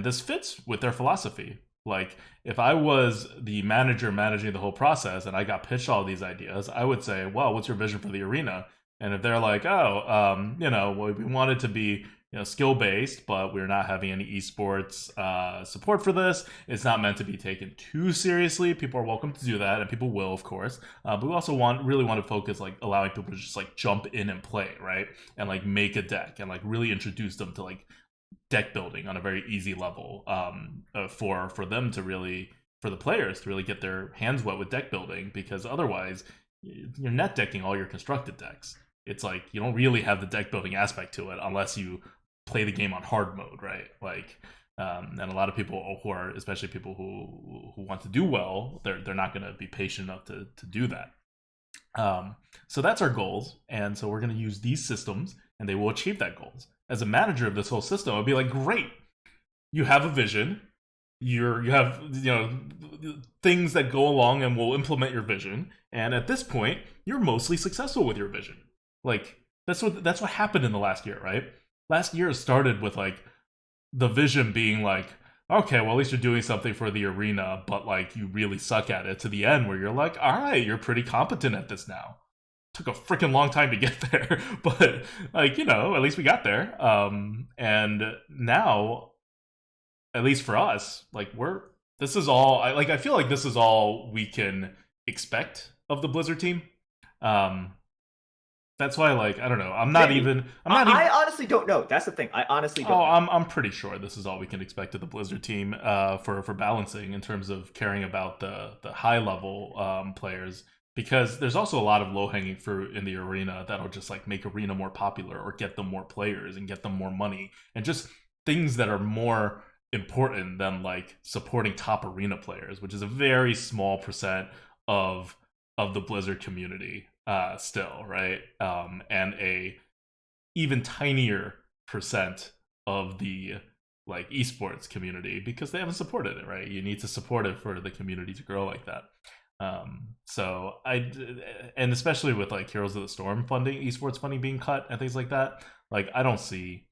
this fits with their philosophy. Like, if I was the manager managing the whole process and I got pitched all these ideas, I would say, well, what's your vision for the Arena? And if they're like, we want it to be skill-based, but we're not having any esports support for this. It's not meant to be taken too seriously. People are welcome to do that, and people will, of course. But we also really want to focus, like, allowing people to just, like, jump in and play, right? And, like, make a deck and, like, really introduce them to, like, deck building on a very easy level, for them to really, for the players to really get their hands wet with deck building, because otherwise you're net decking all your constructed decks. It's like you don't really have the deck building aspect to it unless you play the game on hard mode, right? Like, and a lot of people who are, especially people who want to do well, they're not going to be patient enough to do that. So that's our goals, and so we're going to use these systems, and they will achieve that goals. As a manager of this whole system, I'd be like, great, you have a vision, you have things that go along and will implement your vision, and at this point you're mostly successful with your vision. Like that's what happened in the last year, right? Last year started with like the vision being like, okay, well at least you're doing something for the arena, but like you really suck at it, to the end where you're like, all right, you're pretty competent at this now. Took a freaking long time to get there, but like at least we got there. And now, at least for us, like this is all I feel like this is all we can expect of the Blizzard team. Um, that's why, like, I don't know. Maybe. I'm not I even. honestly don't know. That's the thing. I honestly Oh, don't know. I'm pretty sure this is all we can expect of the Blizzard team for balancing in terms of caring about the high level players, because there's also a lot of low hanging fruit in the arena that'll just like make arena more popular or get them more players and get them more money and just things that are more important than like supporting top arena players, which is a very small percent of the Blizzard community still, right? And a even tinier percent of the like esports community, because they haven't supported it, right? You need to support it for the community to grow like that. So and especially with like Heroes of the Storm funding, esports funding being cut and things like that, like I don't see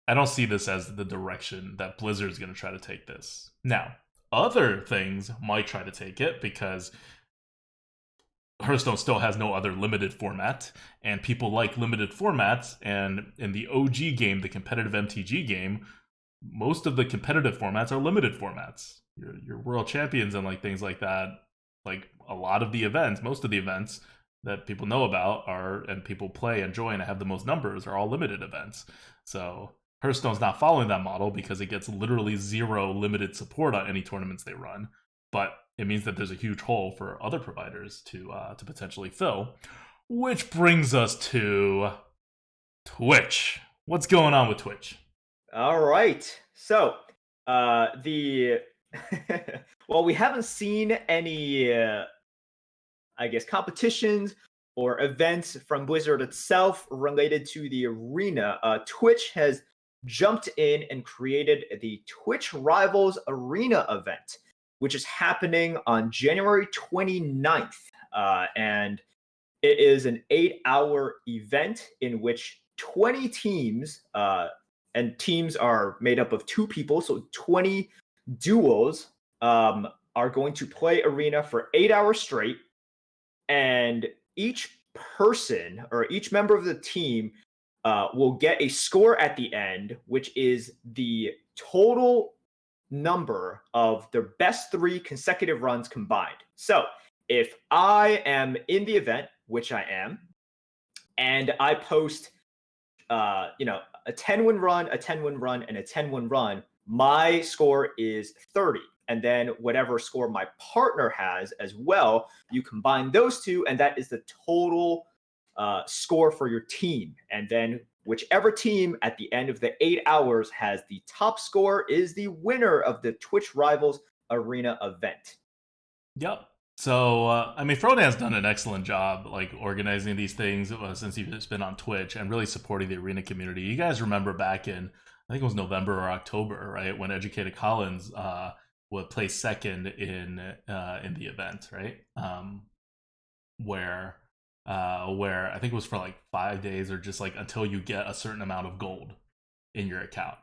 this as the direction that Blizzard's going to try to take this. Now, other things might try to take it because Hearthstone still has no other limited format, and people like limited formats. And in the OG game, the competitive MTG game, most of the competitive formats are limited formats. Your world champions and like things like that. Like a lot of the events, most of the events that people know about are and people play and join and have the most numbers are all limited events. So Hearthstone's not following that model because it gets literally zero limited support on any tournaments they run. But it means that there's a huge hole for other providers to potentially fill. Which brings us to Twitch. What's going on with Twitch? All right. So, the well, we haven't seen any, I guess, competitions or events from Blizzard itself related to the arena. Twitch has jumped in and created the Twitch Rivals Arena event, which is happening on January 29th. And it is an 8-hour event in which 20 teams, and teams are made up of 2 people, so 20 duos are going to play arena for 8 hours straight. And each person or each member of the team will get a score at the end, which is the total number of their best 3 consecutive runs combined. So if I am in the event, which I am, and I post, a 10-win run, a 10-win run, and a 10-win run, my score is 30. And then whatever score my partner has as well, you combine those two, and that is the total score for your team. And then whichever team at the end of the 8 hours has the top score is the winner of the Twitch Rivals Arena event. Yep. So I mean, Frodan's done an excellent job like organizing these things since he's been on Twitch and really supporting the arena community. You guys remember back in, I think it was November or October, right, when Educated Collins would play second in the event, right? Where I think it was for like 5 days or just like until you get a certain amount of gold in your account.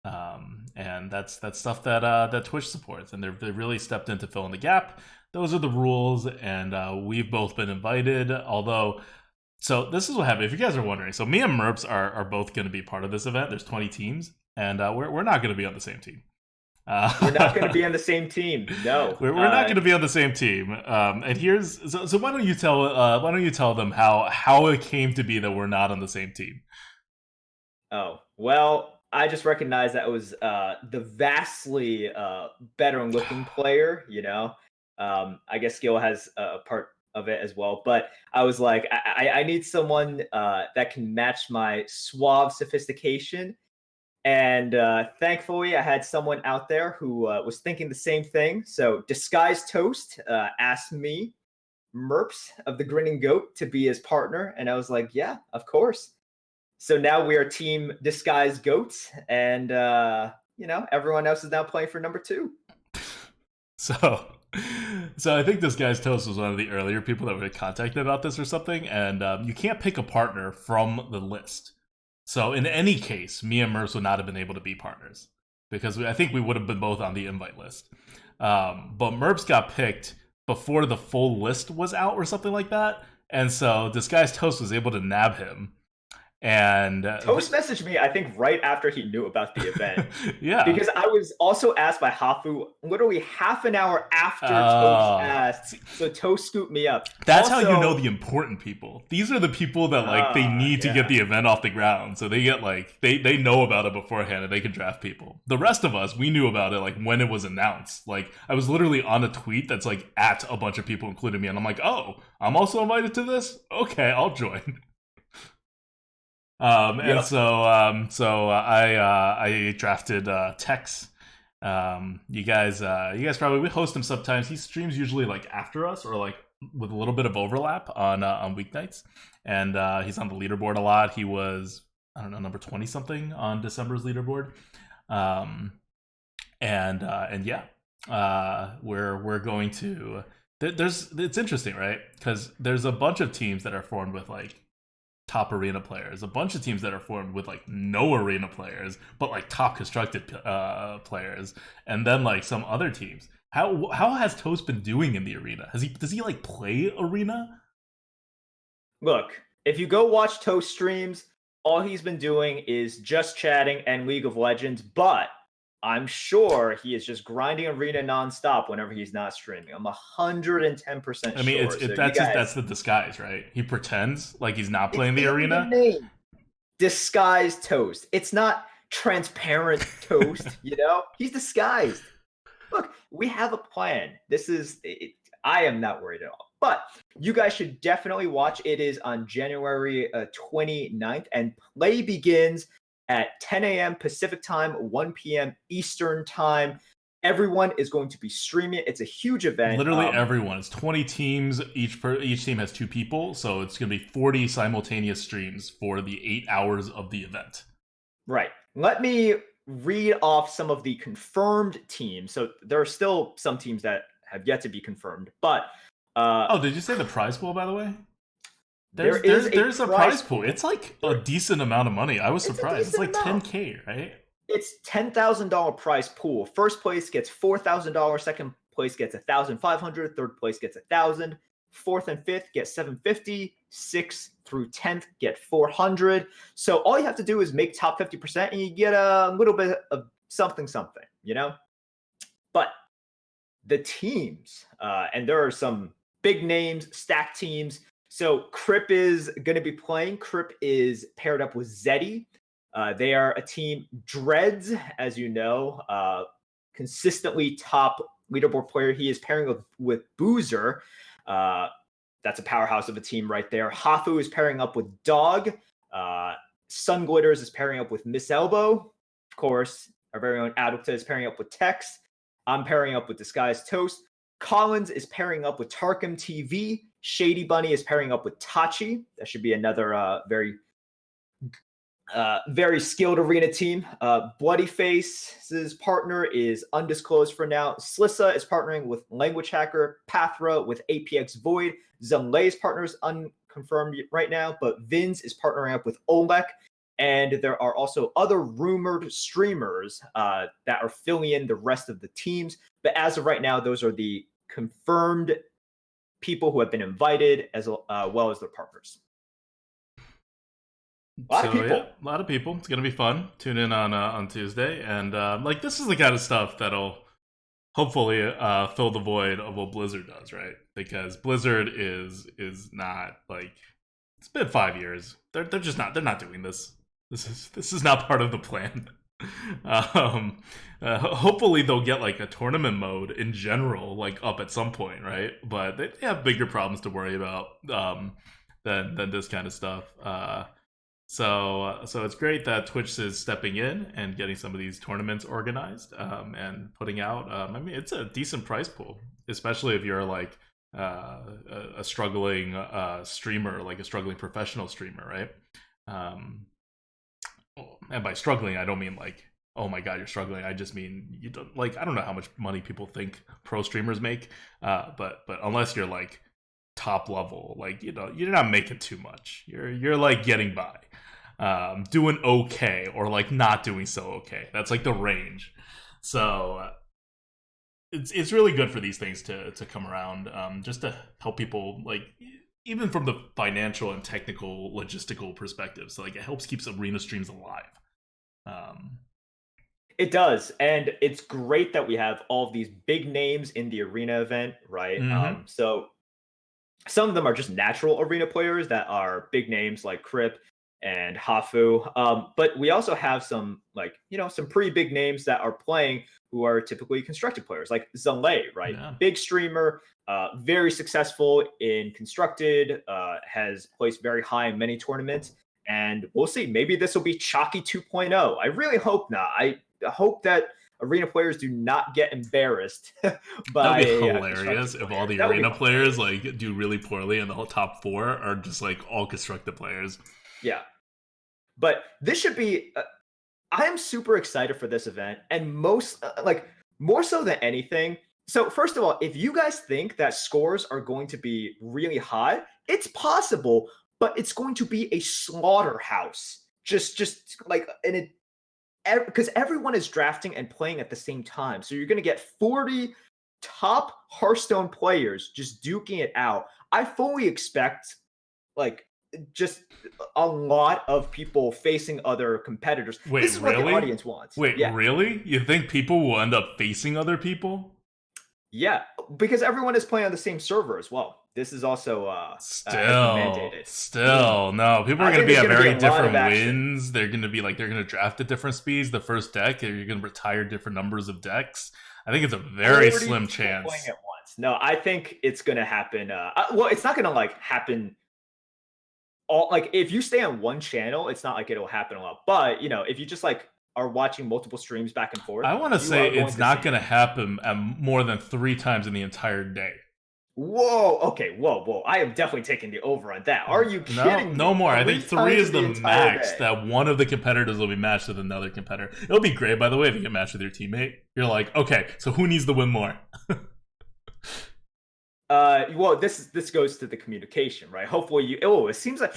And that's stuff that Twitch supports, and they really stepped in to fill in the gap. Those are the rules, and we've both been invited. Although, so this is what happened. If you guys are wondering, so me and Merps are both going to be part of this event. There's 20 teams, and we're not going to be on the same team. We're not going to be on the same team. No, we're not going to be on the same team. And here's so why don't you tell them how it came to be that we're not on the same team? Oh well. I just recognized that was the vastly better looking player, I guess skill has a part of it as well. But I was like, I need someone that can match my suave sophistication. And thankfully, I had someone out there who was thinking the same thing. So Disguised Toast asked me, Merps of the Grinning Goat, to be his partner. And I was like, yeah, of course. So now we are team Disguised Goats, and everyone else is now playing for number 2. So, so I think this guy's toast was one of the earlier people that were contacted about this or something, and you can't pick a partner from the list. So in any case, me and Merps would not have been able to be partners because I think we would have been both on the invite list. But Merps got picked before the full list was out or something like that, and so this guy's toast was able to nab him. And Toast messaged me, I think, right after he knew about the event. yeah, because I was also asked by Hafu literally half an hour after Toast asked. So Toast scooped me up. That's also, how you know the important people. These are the people that like they need to get the event off the ground. So they get like they know about it beforehand and they can draft people. The rest of us, we knew about it like when it was announced. Like I was literally on a tweet that's like at a bunch of people, including me, and I'm like, oh, I'm also invited to this? Okay, I'll join. And so I drafted Tex. You guys probably, we host him sometimes. He streams usually like after us or like with a little bit of overlap on weeknights, and he's on the leaderboard a lot. He was, I don't know, number 20 something on December's leaderboard. And yeah, we're going to. It's interesting, right? Because there's a bunch of teams that are formed with like top arena players, a bunch of teams that are formed with like no arena players, but like top constructed players, and then like some other teams. How has Toast been doing in the arena? Does he like play arena? Look, if you go watch Toast streams, all he's been doing is just chatting and League of Legends, but I'm sure he is just grinding arena nonstop whenever he's not streaming. I'm 110% sure. I mean, that's the disguise, right? He pretends like he's not playing the arena. Name. Disguised Toast. It's not transparent Toast, He's disguised. Look, we have a plan. I am not worried at all. But you guys should definitely watch. It is on January 29th, and play begins at 10 a.m. Pacific time, 1 p.m. Eastern time. Everyone is going to be streaming it. It's a huge event. Literally everyone. It's 20 teams. Each team has 2 people, so it's going to be 40 simultaneous streams for the 8 hours of the event. Right. Let me read off some of the confirmed teams. So there are still some teams that have yet to be confirmed, but did you say the prize pool, by the way? There's a prize pool. It's like a decent amount of money. I was surprised. It's like $10K, right? It's $10,000 prize pool. First place gets $4,000. Second place gets $1,500. Third place gets $1,000. Fourth and fifth get $750. Sixth through 10th get $400. So all you have to do is make top 50%, and you get a little bit of something, But the teams, and there are some big names, stacked teams. So Crip is going to be playing. Crip is paired up with Zeddy. They are a team. Dreads, as you know, consistently top leaderboard player. He is pairing up with Boozer. That's a powerhouse of a team right there. Hafu is pairing up with Dog. Sun Glitters is pairing up with Miss Elbow. Of course, our very own ADWCTA is pairing up with Tex. I'm pairing up with Disguised Toast. Collins is pairing up with Tarkham TV. Shady Bunny is pairing up with Tachi. That should be another very skilled arena team. Bloodyface's partner is undisclosed for now. Slissa is partnering with Language Hacker. Pathra with APX Void. Zunlei's partner is unconfirmed right now, but Vinz is partnering up with Olek. And there are also other rumored streamers that are filling in the rest of the teams. But as of right now, those are the confirmed people who have been invited, as well as their partners. A lot of people. Yeah, a lot of people. It's gonna be fun. Tune in on Tuesday, and like this is the kind of stuff that'll hopefully fill the void of what Blizzard does, right? Because Blizzard is not like, it's been 5 years. They're not doing this. This is not part of the plan. Hopefully they'll get like a tournament mode in general like up at some point, right? But they have bigger problems to worry about than this kind of stuff. So it's great that Twitch is stepping in and getting some of these tournaments organized and putting out. I mean, it's a decent prize pool, especially if you're like a struggling streamer, like a struggling professional streamer, right? And by struggling, I don't mean like oh my god, you're struggling. I just mean you don't like. I don't know how much money people think pro streamers make, but unless you're like top level, like you're not making too much. You're like getting by, doing okay, or like not doing so okay. That's like the range. So it's really good for these things to come around, just to help people, like even from the financial and technical logistical perspective. So like it helps keeps arena streams alive. It does, and it's great that we have all of these big names in the arena event, right? So some of them are just natural arena players that are big names like Crip and Hafu. But we also have some some pretty big names that are playing who are typically constructed players, like Zunlei, right? Yeah. Big streamer, very successful in constructed, has placed very high in many tournaments. And we'll see. Maybe this will be Chalky 2.0. I really hope not. I hope that arena players do not get embarrassed by that'd be hilarious if all the arena players like do really poorly and the whole top 4 are just like all constructed players. Yeah, but this should be I am super excited for this event, and more so than anything. So first of all, if you guys think that scores are going to be really high, it's possible, but it's going to be a slaughterhouse. Just like, and it, because everyone is drafting and playing at the same time. So you're going to get 40 top Hearthstone players just duking it out. I fully expect just a lot of people facing other competitors. Wait, this is really? what the audience wants. Wait, yeah. Really? You think people will end up facing other people? Yeah, because everyone is playing on the same server as well. This is also mandated. Still, no. People are going to be at very different wins. They're going to be they're going to draft at different speeds. The first deck, you're going to retire different numbers of decks. I think it's a very slim chance. Playing at once. No, I think it's going to happen. Well, it's not going to happen. All if you stay on one channel, it's not like it'll happen a lot. But if you just are watching multiple streams back and forth, I want to say it's not going to happen more than 3 times in the entire day. Whoa, okay, whoa. I am definitely taking the over on that. Are you kidding? No more. I think 3 is the max that one of the competitors will be matched with another competitor. It'll be great, by the way, if you get matched with your teammate. You're like, okay, so who needs to win more? Well, this goes to the communication, right? Hopefully it seems like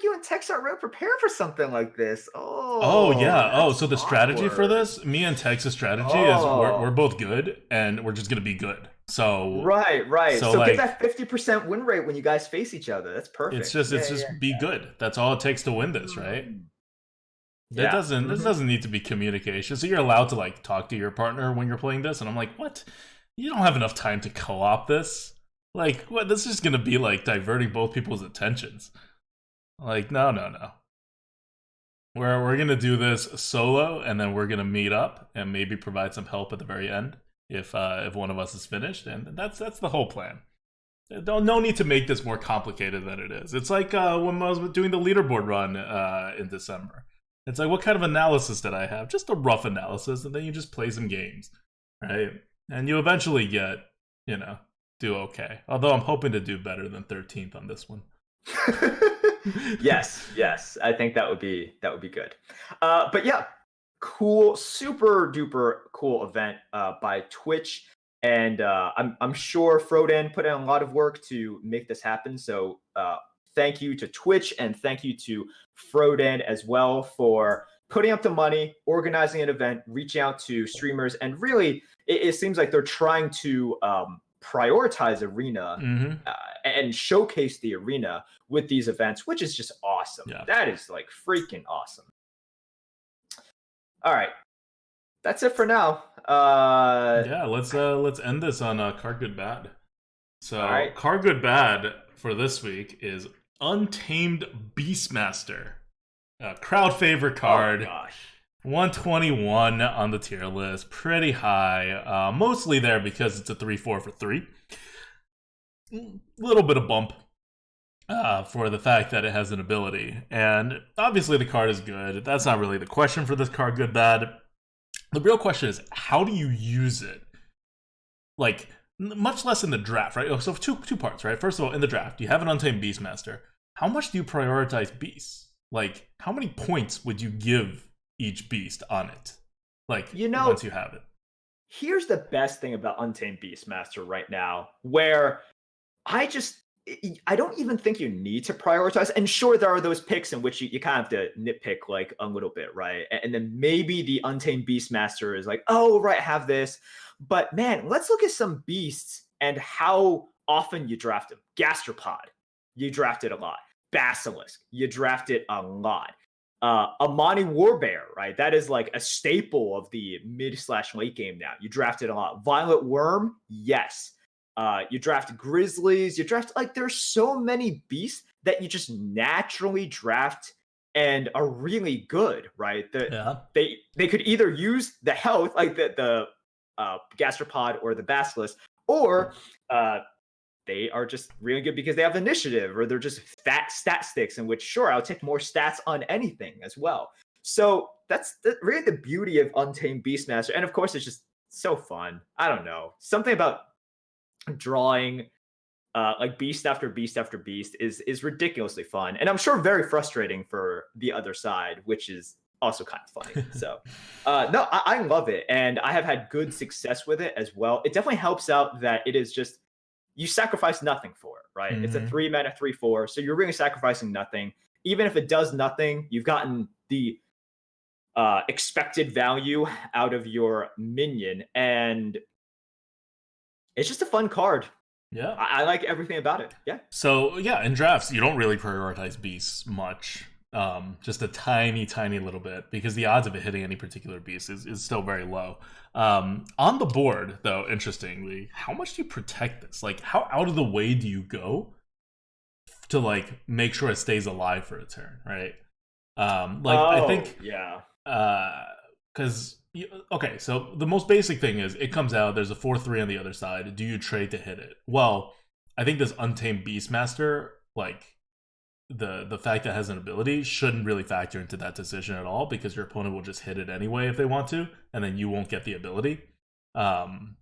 you and Tex are real prepared for something like this. Oh yeah. So the strategy for this, me and Tex's strategy is we're both good and we're just gonna be good. So right. So get that 50% win rate when you guys face each other. That's perfect. It's just be good. That's all it takes to win this, right? This doesn't need to be communication. So you're allowed to talk to your partner when you're playing this, and I'm like, what? You don't have enough time to co-op this. What? This is gonna be diverting both people's attentions. No. We're gonna do this solo, and then we're gonna meet up and maybe provide some help at the very end if one of us is finished, and that's the whole plan. No need to make this more complicated than it is. It's like when I was doing the leaderboard run in December. It's like, what kind of analysis did I have? Just a rough analysis, and then you just play some games, right? And you eventually get, do okay. Although I'm hoping to do better than 13th on this one. Yes. I think that would be good. But yeah, cool, super duper cool event by Twitch, and I'm sure Frodan put in a lot of work to make this happen. So thank you to Twitch, and thank you to Frodan as well for putting up the money, organizing an event, reaching out to streamers, and really, it seems like they're trying to prioritize arena and showcase the arena with these events, which is just awesome. Yeah. That is freaking awesome. All right, that's it for now. Let's end this on Card Good Bad. So Card Good Bad for this week is Untamed Beastmaster, crowd favorite card. Oh gosh. 121 on the tier list, pretty high. Mostly there because it's a 3/4 for 3. Little bit of bump for the fact that it has an ability, and obviously the card is good. That's not really the question for this card, good bad. The real question is, how do you use it? Much less in the draft, right? So two parts, right? First of all, in the draft, you have an Untamed Beastmaster. How much do you prioritize beasts? How many points would you give each beast on it. Like You know, once you have it. here's the best thing about Untamed Beastmaster right now, where I just I don't even think you need to prioritize. And sure, there are those picks in which you kind of have to nitpick like a little bit, right? And then maybe the Untamed Beastmaster is like, oh, right, have this. But man, let's look at some beasts and how often you draft them. Gastropod, you drafted a lot. Basilisk, you drafted a lot. Amani Warbear, right? That is like a staple of the mid/late game now. You drafted a lot. Violet Worm, yes. You draft Grizzlies. You draft like there's so many beasts that you just naturally draft and are really good, right? They could either use the health, like the Gastropod or the Basilisk, or they are just really good because they have initiative, or they're just fat stat sticks. In which, sure, I'll take more stats on anything as well. So that's really the beauty of Untamed Beastmaster, and of course, it's just so fun. I don't know, something about drawing like beast after beast after beast is ridiculously fun, and I'm sure very frustrating for the other side, which is also kind of funny. So no, I love it, and I have had good success with it as well. It definitely helps out that it is just you sacrifice nothing for it, right? It's a 3-mana 3/4, so you're really sacrificing nothing. Even if it does nothing, you've gotten the expected value out of your minion, and it's just a fun card. Yeah. I like everything about it. Yeah. So yeah, in drafts you don't really prioritize beasts much. Just a tiny little bit, because the odds of it hitting any particular beast is still very low. On the board, though, interestingly, how much do you protect this? Like, how out of the way do you go to like make sure it stays alive for a turn, right? I think, yeah, because okay, so the most basic thing is it comes out. There's a 4/3 on the other side. Do you trade to hit it? Well, I think this Untamed Beastmaster, like, the fact that it has an ability shouldn't really factor into that decision at all, because your opponent will just hit it anyway if they want to, and then you won't get the ability. On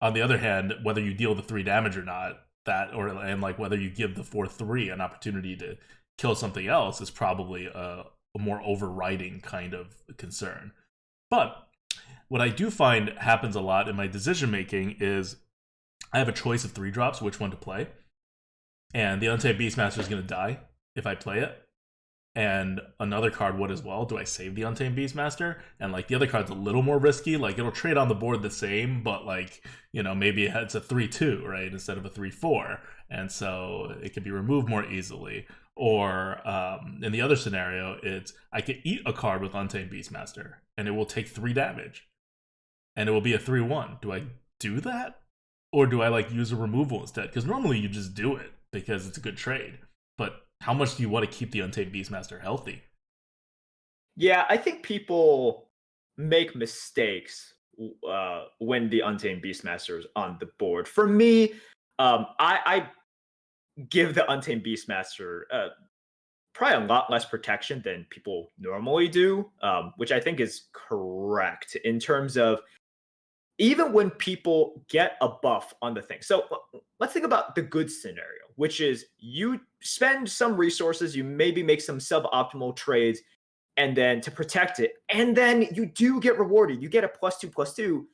the other hand, whether you deal the 3 damage or not, and like whether you give the 4/3 an opportunity to kill something else is probably a more overriding kind of concern. But what I do find happens a lot in my decision making is I have a choice of 3 drops which one to play, and the Untamed Beastmaster is going to die if I play it, and another card would as well. Do I save the Untamed Beastmaster? And like the other card's a little more risky. Like, it'll trade on the board the same, but like, you know, maybe it's a 3/2, right, instead of a 3/4, and so it can be removed more easily. Or in the other scenario, it's I could eat a card with Untamed Beastmaster, and it will take 3 damage, and it will be a 3/1. Do I do that, or do I like use a removal instead? Because normally you just do it because it's a good trade, but how much do you want to keep the Untamed Beastmaster healthy? Yeah, I think people make mistakes when the Untamed Beastmaster is on the board. For me, I give the Untamed Beastmaster probably a lot less protection than people normally do, which I think is correct in terms of even when people get a buff on the thing. So let's think about the good scenario, which is you spend some resources, you maybe make some suboptimal trades, and then to protect it, and then you do get rewarded. You get a +2/+2.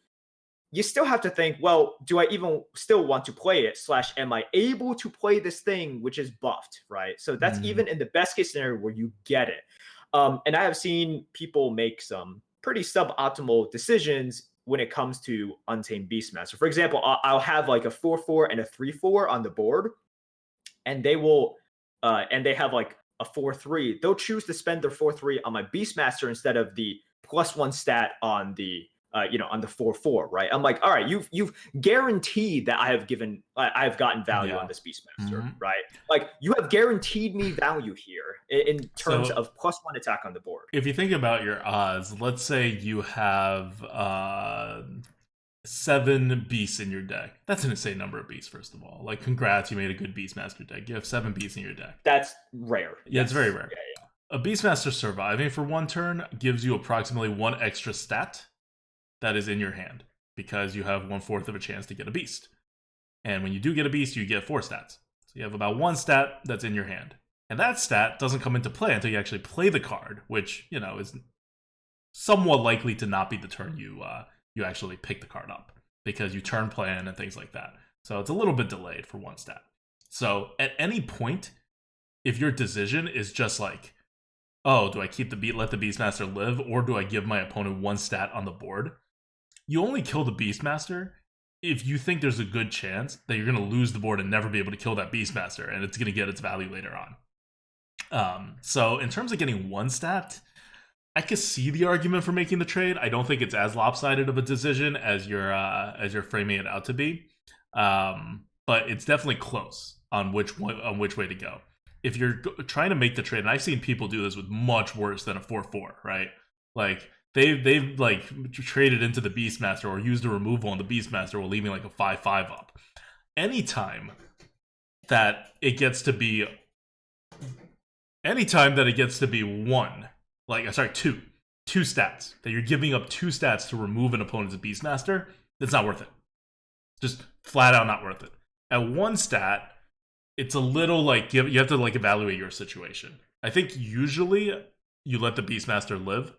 You still have to think, well, do I even still want to play it? / am I able to play this thing which is buffed, right? So that's even in the best case scenario where you get it. And I have seen people make some pretty suboptimal decisions when it comes to Untamed Beastmaster. For example, I'll have like a 4/4 and a 3/4 on the board, and they will, and they have like a 4/3. They'll choose to spend their 4/3 on my Beastmaster instead of the +1 stat on the, on the 4/4, right? I'm like, all right, you've guaranteed that I have gotten value on this Beastmaster, right? Like, you have guaranteed me value here in terms of +1 attack on the board. If you think about your odds, let's say you have 7 beasts in your deck. That's an insane number of beasts, first of all. Like, congrats, you made a good Beastmaster deck. You have 7 beasts in your deck. That's rare. Yeah, yes. It's very rare. Yeah. A Beastmaster surviving for 1 turn gives you approximately 1 extra stat that is in your hand, because you have 1/4 of a chance to get a beast. And when you do get a beast, you get 4 stats. So you have about 1 stat that's in your hand. And that stat doesn't come into play until you actually play the card, which, is somewhat likely to not be the turn you actually pick the card up because you turn plan and things like that. So it's a little bit delayed for one stat. So at any point, if your decision is just like, oh, do I keep let the Beastmaster live, or do I give my opponent one stat on the board? You only kill the Beastmaster if you think there's a good chance that you're going to lose the board and never be able to kill that Beastmaster, and it's going to get its value later on. So in terms of getting one stat, I could see the argument for making the trade. I don't think it's as lopsided of a decision as you're framing it out to be, but it's definitely close on which way to go. If you're trying to make the trade, and I've seen people do this with much worse than a 4/4, right? Like they've like traded into the Beastmaster or used a removal on the Beastmaster while leaving like a 5/5 up. Anytime that it gets to be one, like sorry, two stats, that you're giving up 2 stats to remove an opponent's Beastmaster, that's not worth it. Just flat out not worth it. At 1 stat, it's a little like you have to like evaluate your situation. I think usually you let the Beastmaster live,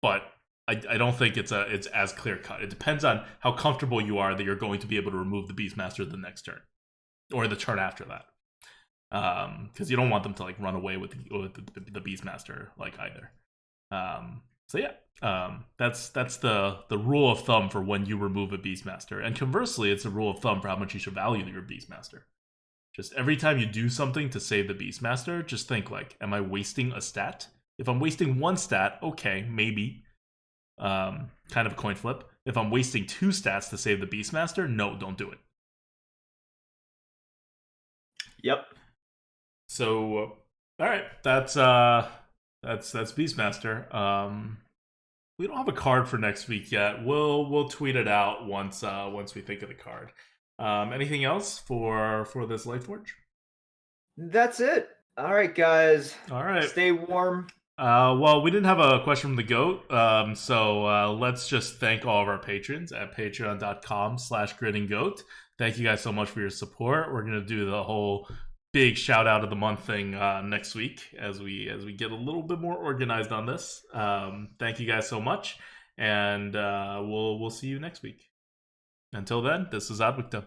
but I don't think it's as clear cut. It depends on how comfortable you are that you're going to be able to remove the Beastmaster the next turn or the turn after that. Because you don't want them to like run away with the Beastmaster like either. So yeah, that's the rule of thumb for when you remove a Beastmaster, and conversely, it's a rule of thumb for how much you should value your Beastmaster. Just every time you do something to save the Beastmaster, just think like, am I wasting a stat? If I'm wasting 1 stat, okay, maybe. Kind of a coin flip. If I'm wasting 2 stats to save the Beastmaster, no, don't do it. Yep. So, all right, that's Beastmaster. We don't have a card for next week yet. We'll tweet it out once we think of the card. Anything else for this Lightforge? That's it. All right, guys. All right. Stay warm. Well, we didn't have a question from the GOAT, so let's just thank all of our patrons at patreon.com/grinninggoat. Thank you guys so much for your support. We're gonna do the whole big shout out of the month thing next week as we get a little bit more organized on this. Thank you guys so much, and we'll see you next week. Until then, this is ADWCTA.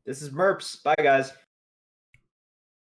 This is Merps. Bye, guys.